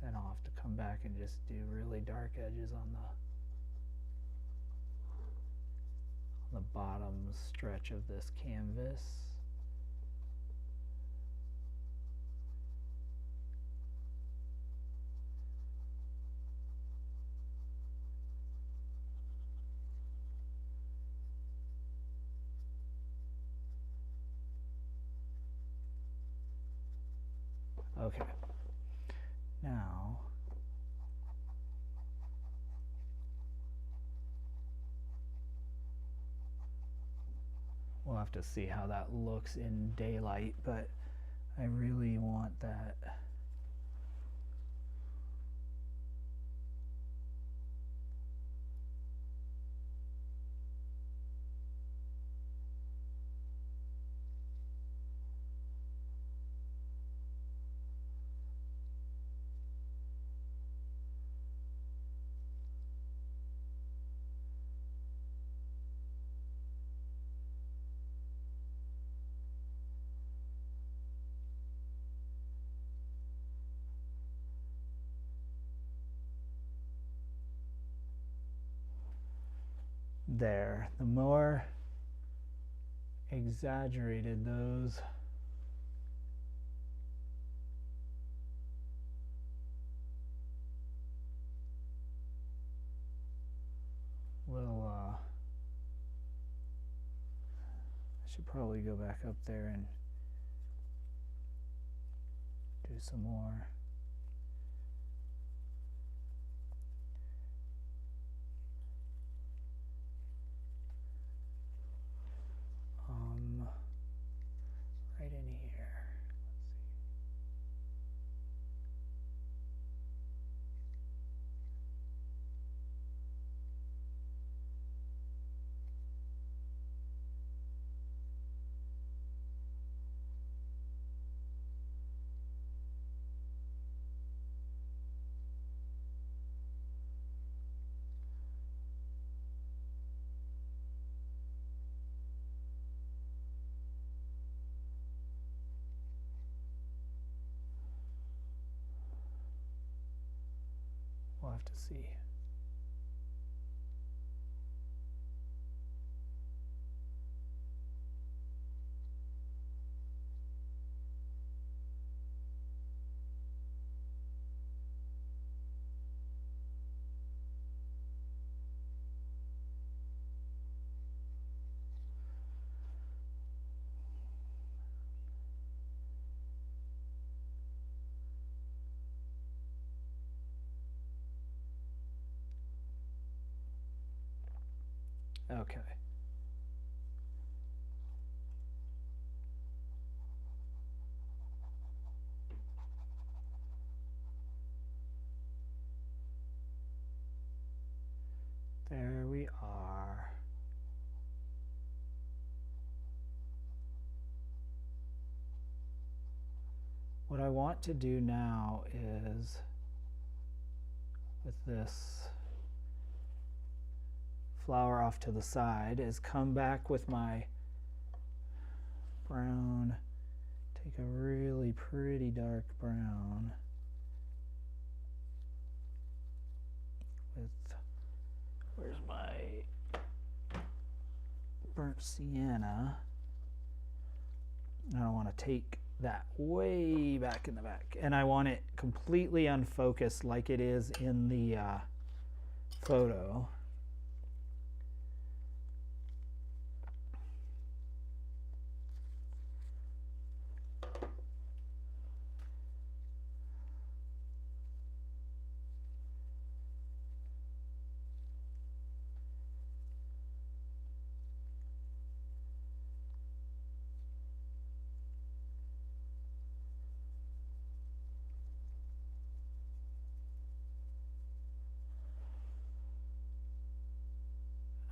Then I'll have to come back and just do really dark edges on the bottom stretch of this canvas. Okay, now we'll have to see how that looks in daylight, but I really want that. there. The more exaggerated those will, I should probably go back up there and do some more. Right in here. We'll have to see. Okay. There we are. What I want to do now is, with this flower off to the side, is come back with my brown, take a really pretty dark brown with, where's my burnt sienna? And I want to take that way back in the back, and I want it completely unfocused like it is in the photo.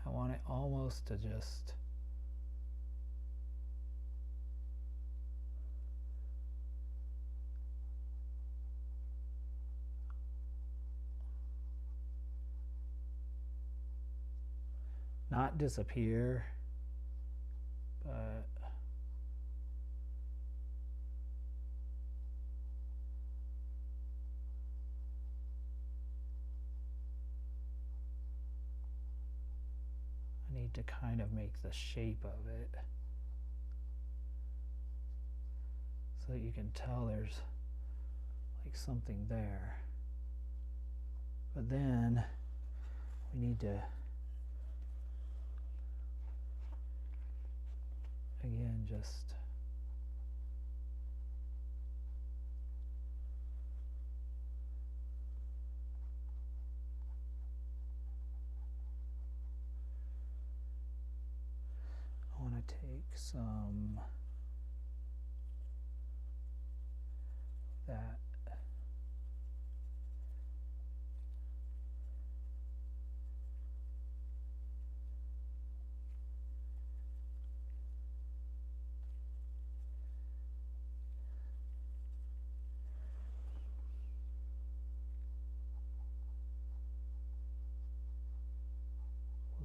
I want it almost to just not disappear, but I need to kind of make the shape of it so that you can tell there's like something there. But then we need to, again, just I want to take some that.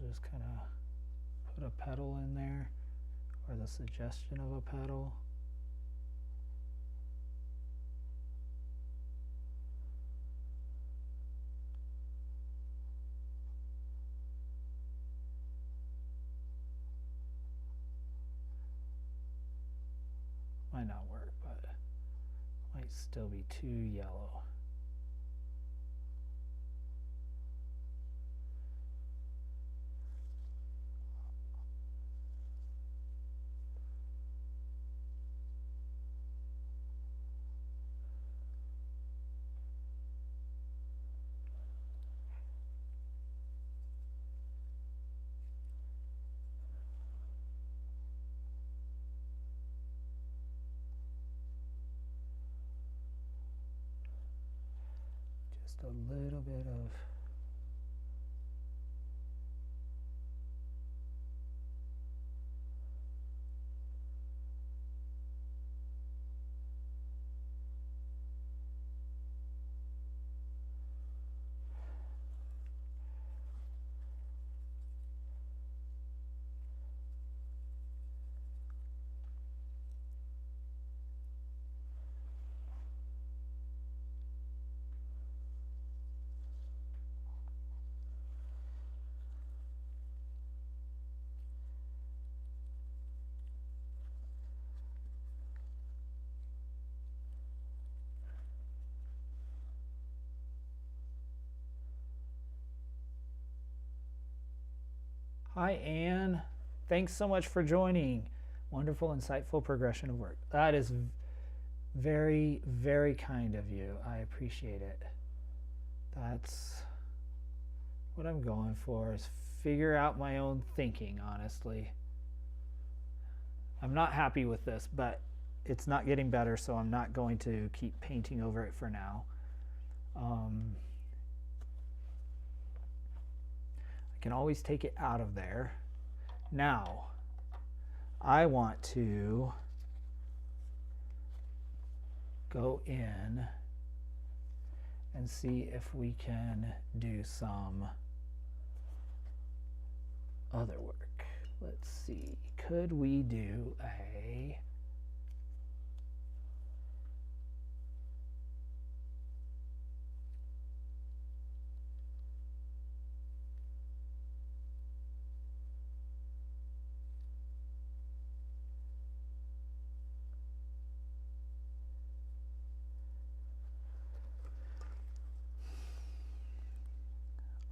We'll just kind of put a petal in there, or the suggestion of a petal. might not work, but might still be too yellow. Just a little bit of Hi, Anne. Thanks so much for joining. Wonderful, insightful progression of work. That is very, very kind of you. I appreciate it. That's what I'm going for, is figure out my own thinking, honestly. I'm not happy with this, but it's not getting better, so I'm not going to keep painting over it for now. Can always take it out of there. Now, I want to go in and see if we can do some other work. Let's see, could we do a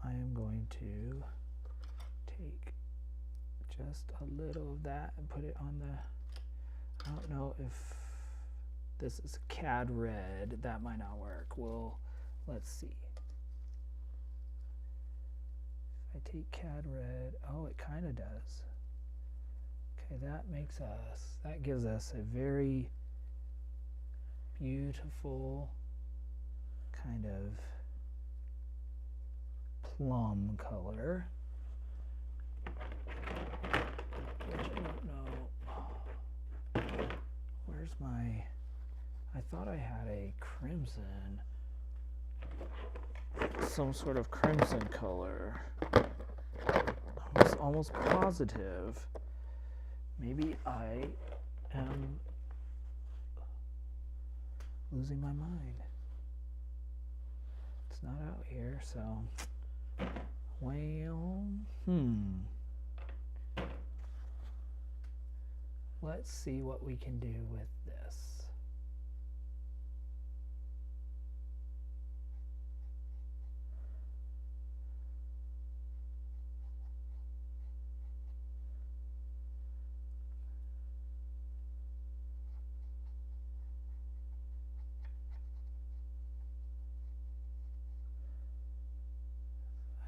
I am going to take just a little of that and put it on the, I don't know if this is CAD red, that might not work. Well, let's see. If I take CAD red, oh, it kind of does. Okay, that gives us a very beautiful kind of plum color, which I don't know. Where's my, I thought I had a crimson, some sort of crimson color. I was almost positive. Maybe I am losing my mind. It's not out here, so. Well, let's see what we can do with this.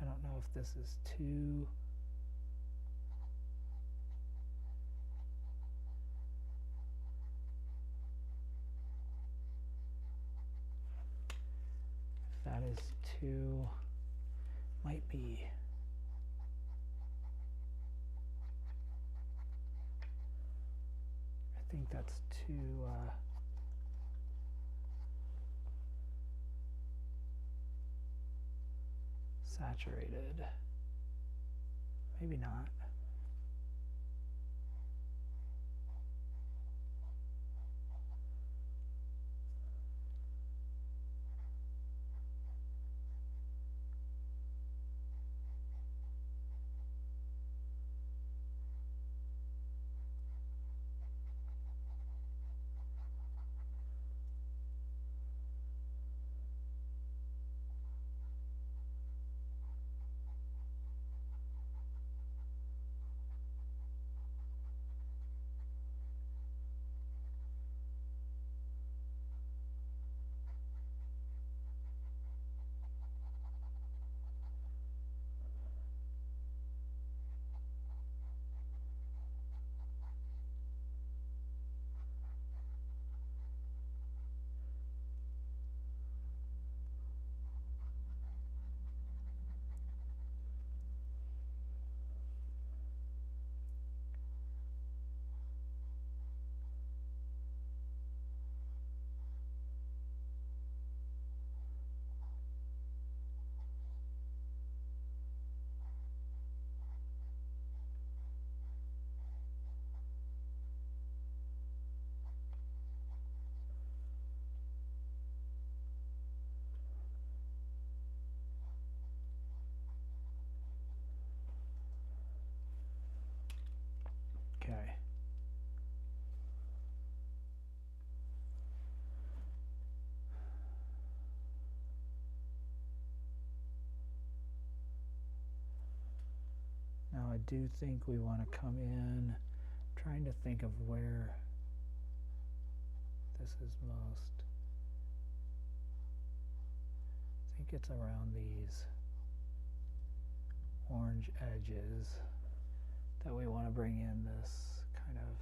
I don't know if this is too that is too, might be. I think that's too saturated. Maybe not. do think we want to come in, trying to think of where this is most. I think it's around these orange edges that we want to bring in this kind of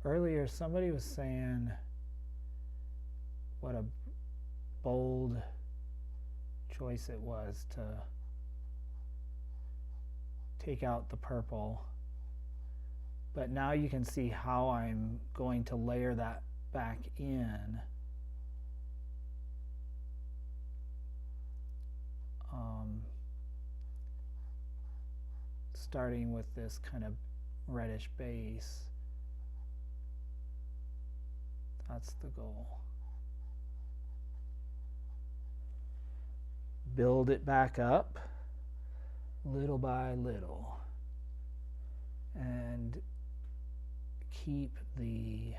earlier somebody was saying what a bold choice it was to take out the purple, but now you can see how I'm going to layer that back in. Starting with this kind of reddish base. That's the goal. Build it back up little by little and keep the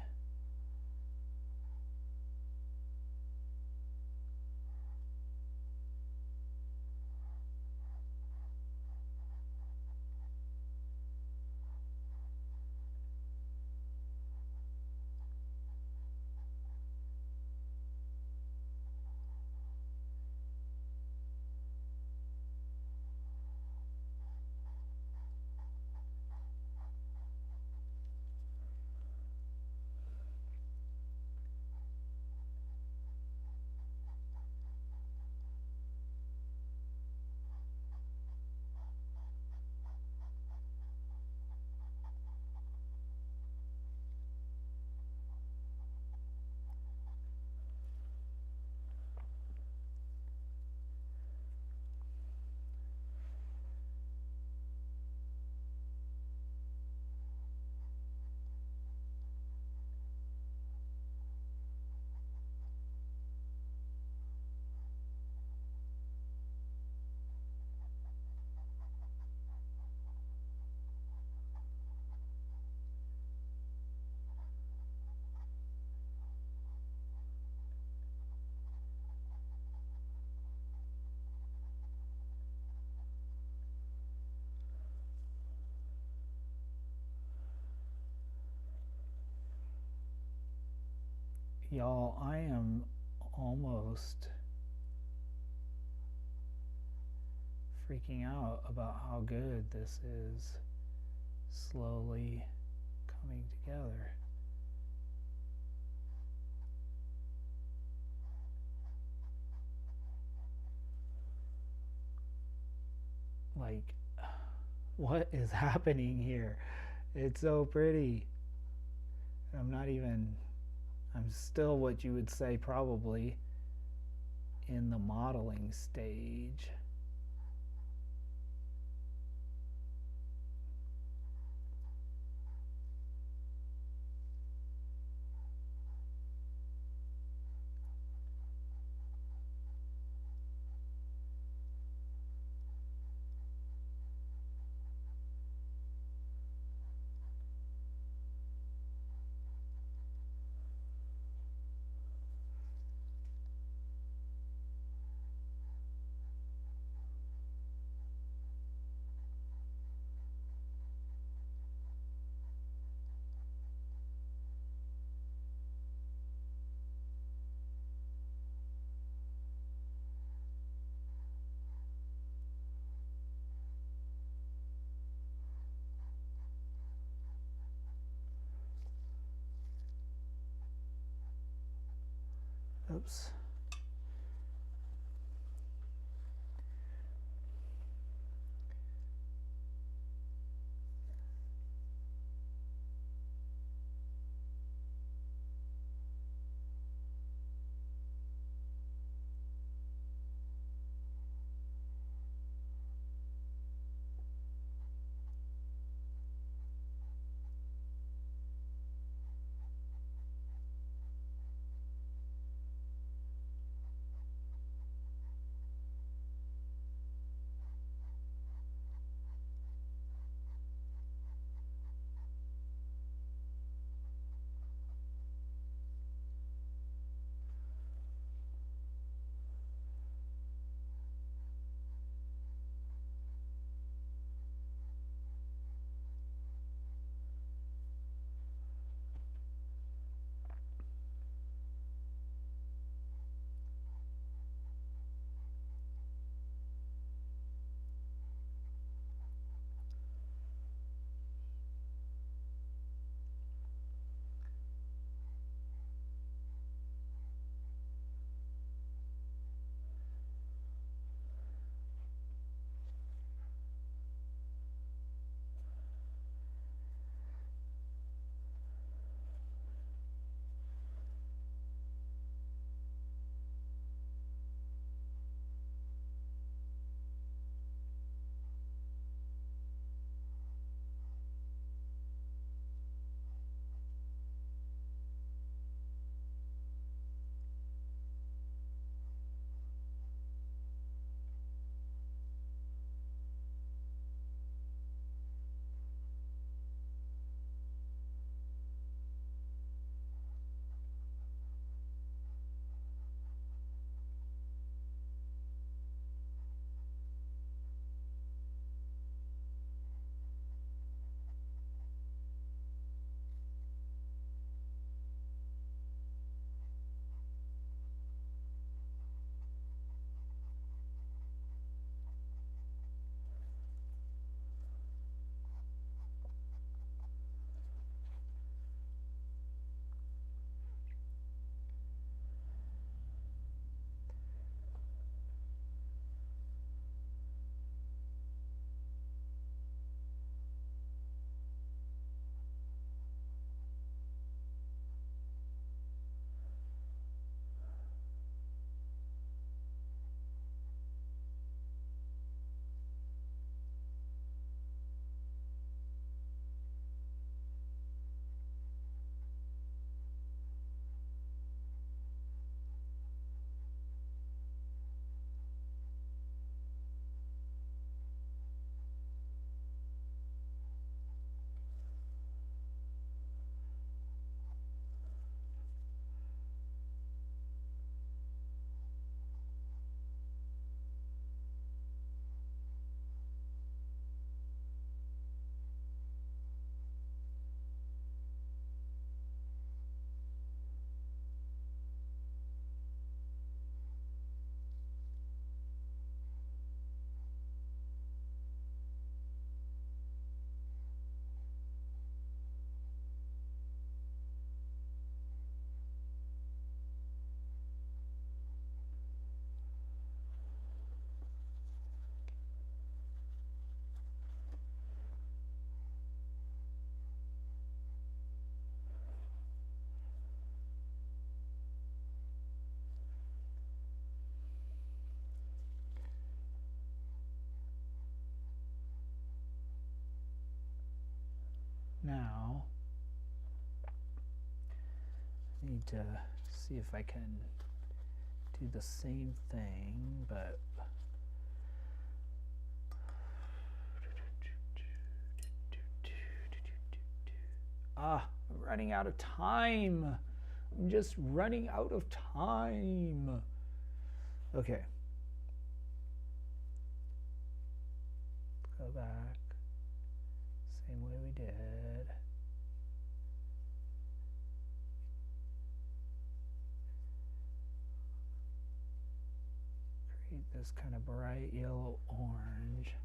y'all, I am almost freaking out about how good this is slowly coming together. Like, what is happening here? It's so pretty. I'm still what you would say probably in the modeling stage. Oops. Now, I need to see if I can do the same thing, but I'm running out of time. I'm just running out of time. Okay. Go back. Same way we did. Create this kind of bright yellow orange.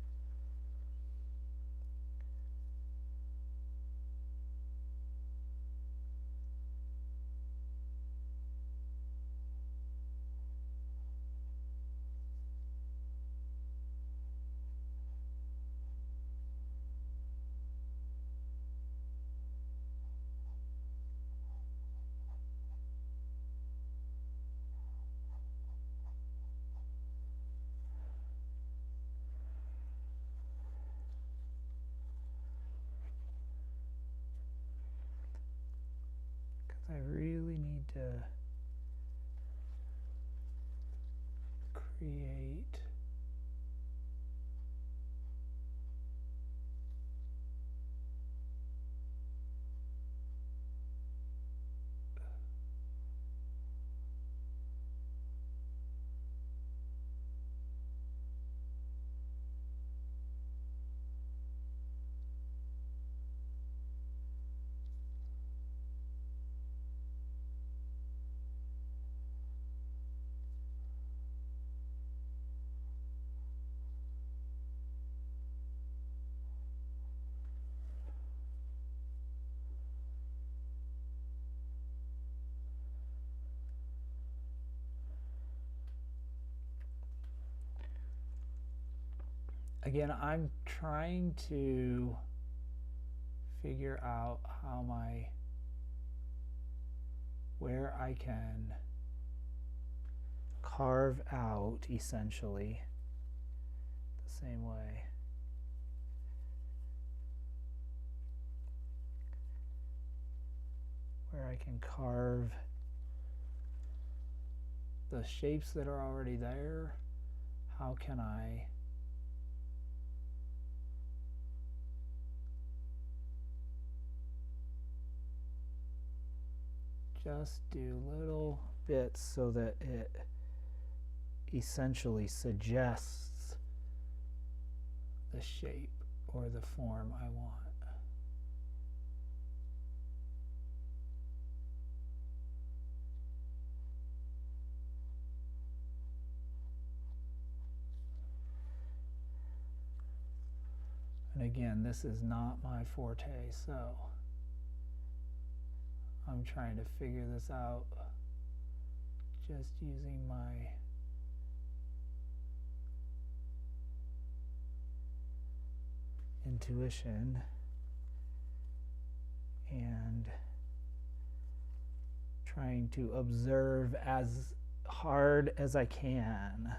I really need to create again, I'm trying to figure out where I can carve out essentially the same way. Where I can carve the shapes that are already there. How can I just do little bits so that it essentially suggests the shape or the form I want. And again, this is not my forte, so I'm trying to figure this out just using my intuition and trying to observe as hard as I can.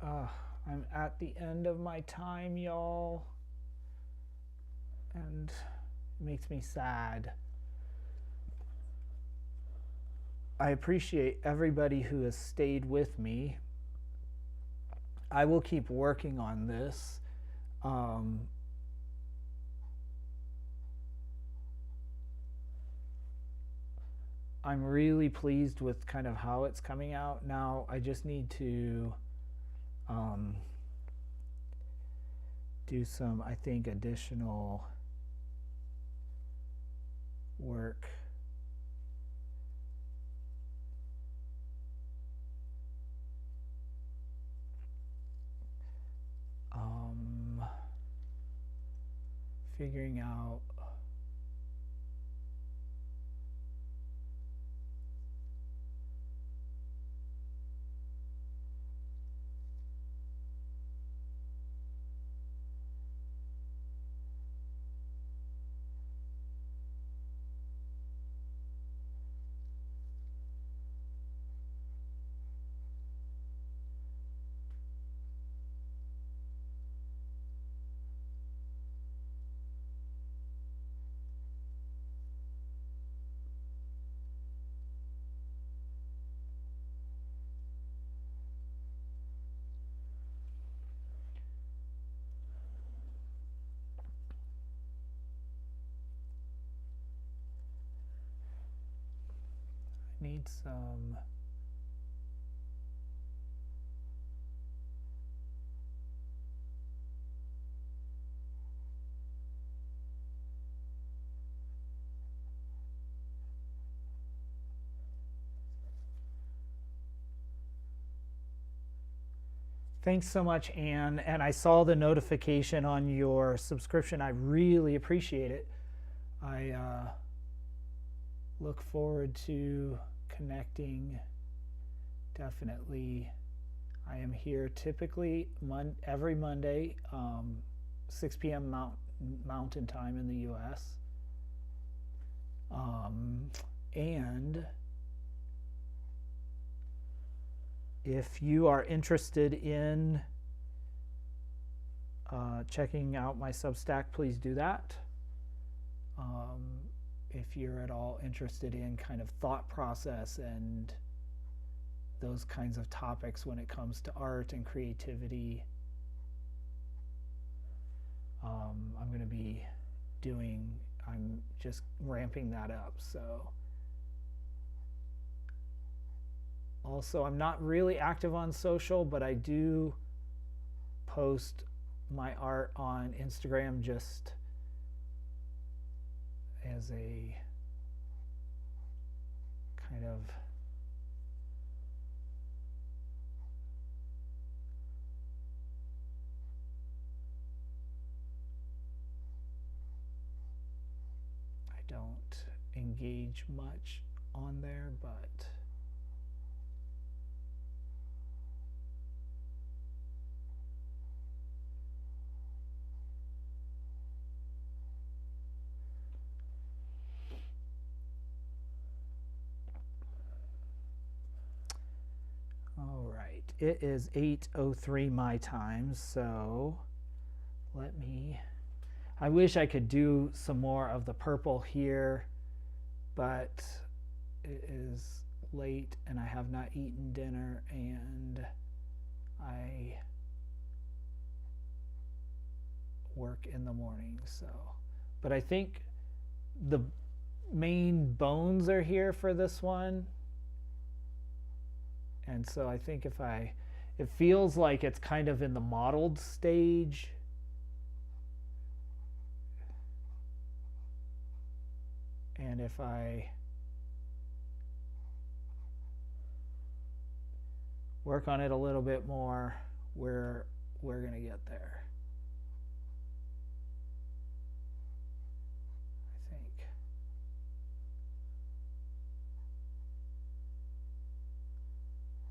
I'm at the end of my time, y'all, and it makes me sad. I appreciate everybody who has stayed with me. I will keep working on this. I'm really pleased with kind of how it's coming out. Now I just need to do some, I think, additional work. Figuring out need some Thanks so much, Anne. And I saw the notification on your subscription. I really appreciate it. I look forward to connecting. Definitely. I am here typically every Monday, 6 p.m. Mountain Time in the U.S. And if you are interested in checking out my Substack, please do that. If you're at all interested in kind of thought process and those kinds of topics when it comes to art and creativity, I'm going to be I'm just ramping that up. So also, I'm not really active on social, but I do post my art on Instagram just as a kind of I don't engage much on there, but all right, it is 8:03 my time, so I wish I could do some more of the purple here, but it is late and I have not eaten dinner and I work in the morning, so. But I think the main bones are here for this one. And so I think it feels like it's kind of in the mottled stage. And if I work on it a little bit more, we're going to get there. I think.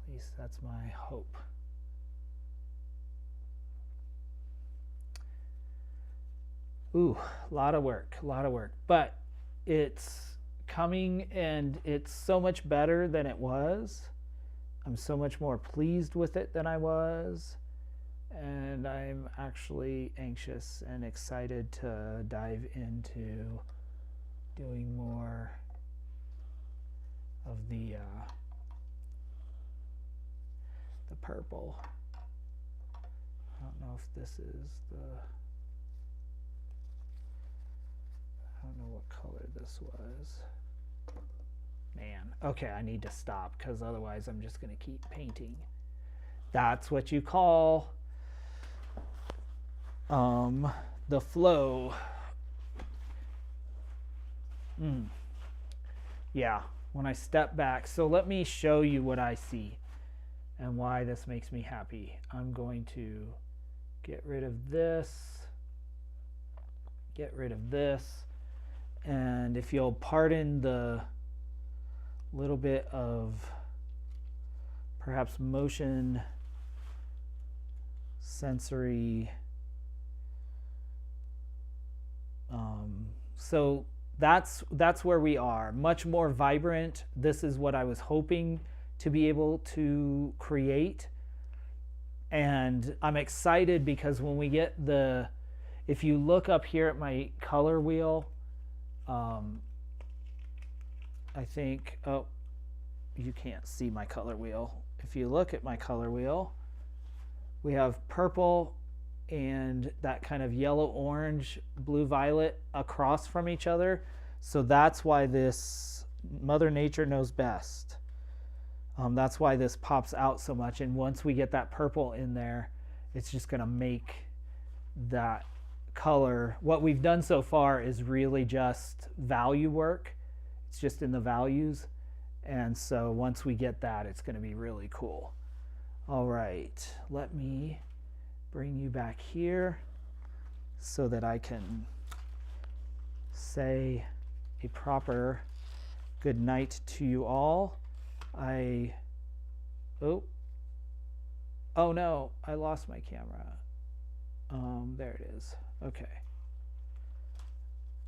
At least that's my hope. Ooh, a lot of work. But it's coming and it's so much better than it was. I'm so much more pleased with it than I was. And I'm actually anxious and excited to dive into doing more of the purple. I don't know if this is I don't know what color this was. Man, okay, I need to stop because otherwise I'm just going to keep painting. That's what you call the flow. Yeah, when I step back. So let me show you what I see and why this makes me happy. I'm going to get rid of this, and if you'll pardon the little bit of perhaps motion sensory, so that's where we are, much more vibrant. This is what I was hoping to be able to create, and I'm excited because when we get if you look up here at my color wheel, I think, oh, you can't see my color wheel. If you look at my color wheel, we have purple and that kind of yellow, orange, blue, violet across from each other. So that's why this Mother Nature knows best. That's why this pops out so much. And once we get that purple in there, it's just going to make that color. What we've done so far is really just value work. It's just in the values. And so once we get that, it's going to be really cool. All right, let me bring you back here so that I can say a proper good night to you all. Oh no, I lost my camera. There it is. Okay.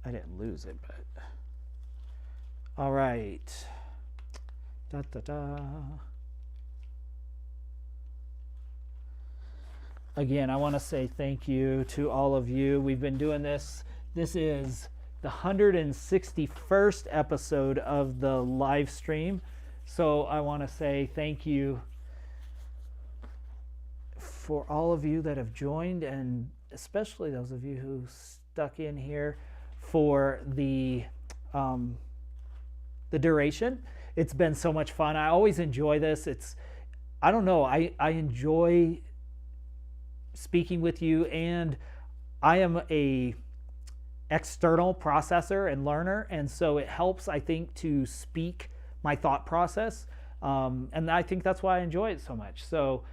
I didn't lose it, but all right. Da da da. Again, I want to say thank you to all of you. We've been doing this. This is the 161st episode of the live stream. So I want to say thank you for all of you that have joined, and especially those of you who stuck in here for the duration. It's been so much fun. I always enjoy this. I don't know, I enjoy speaking with you, and I am a external processor and learner, and so it helps, I think, to speak my thought process, and I think that's why I enjoy it so much. So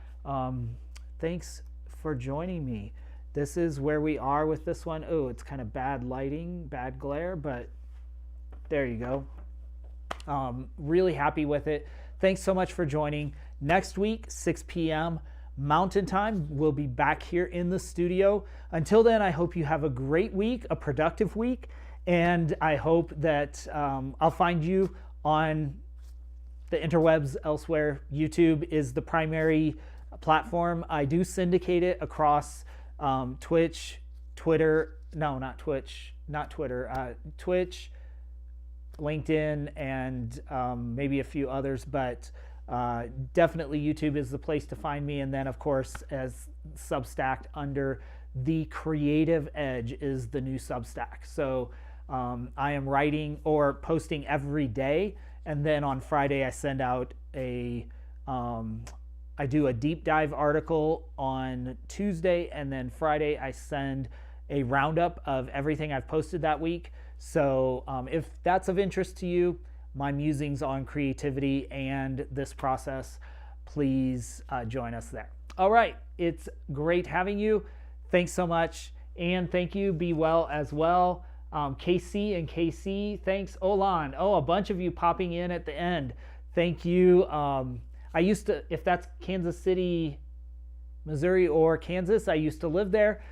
thanks for joining me. This is where we are with this one. Oh, it's kind of bad lighting, bad glare, but there you go. Really happy with it. Thanks so much for joining. Next week, 6 p.m. Mountain Time, we'll be back here in the studio. Until then, I hope you have a great week, a productive week, and I hope that I'll find you on the interwebs elsewhere. YouTube is the primary platform. I do syndicate it across Twitch, Twitter, no, not Twitch, Twitch, LinkedIn, and maybe a few others, but definitely YouTube is the place to find me. And then, of course, as Substack under The Creative Edge is the new Substack. So I am writing or posting every day, and then on Friday I send out I do a deep dive article on Tuesday, and then Friday I send a roundup of everything I've posted that week. So if that's of interest to you, my musings on creativity and this process, please join us there. All right, it's great having you. Thanks so much, and thank you. Be well as well. KC and KC, thanks. Olan, a bunch of you popping in at the end. Thank you. I used to, if that's Kansas City, Missouri, or Kansas, I used to live there.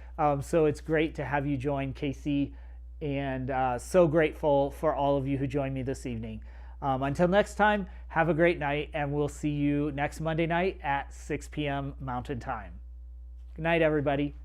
So it's great to have you join, KC, and so grateful for all of you who joined me this evening. Until next time, have a great night, and we'll see you next Monday night at 6 p.m. Mountain Time. Good night. Good night, everybody.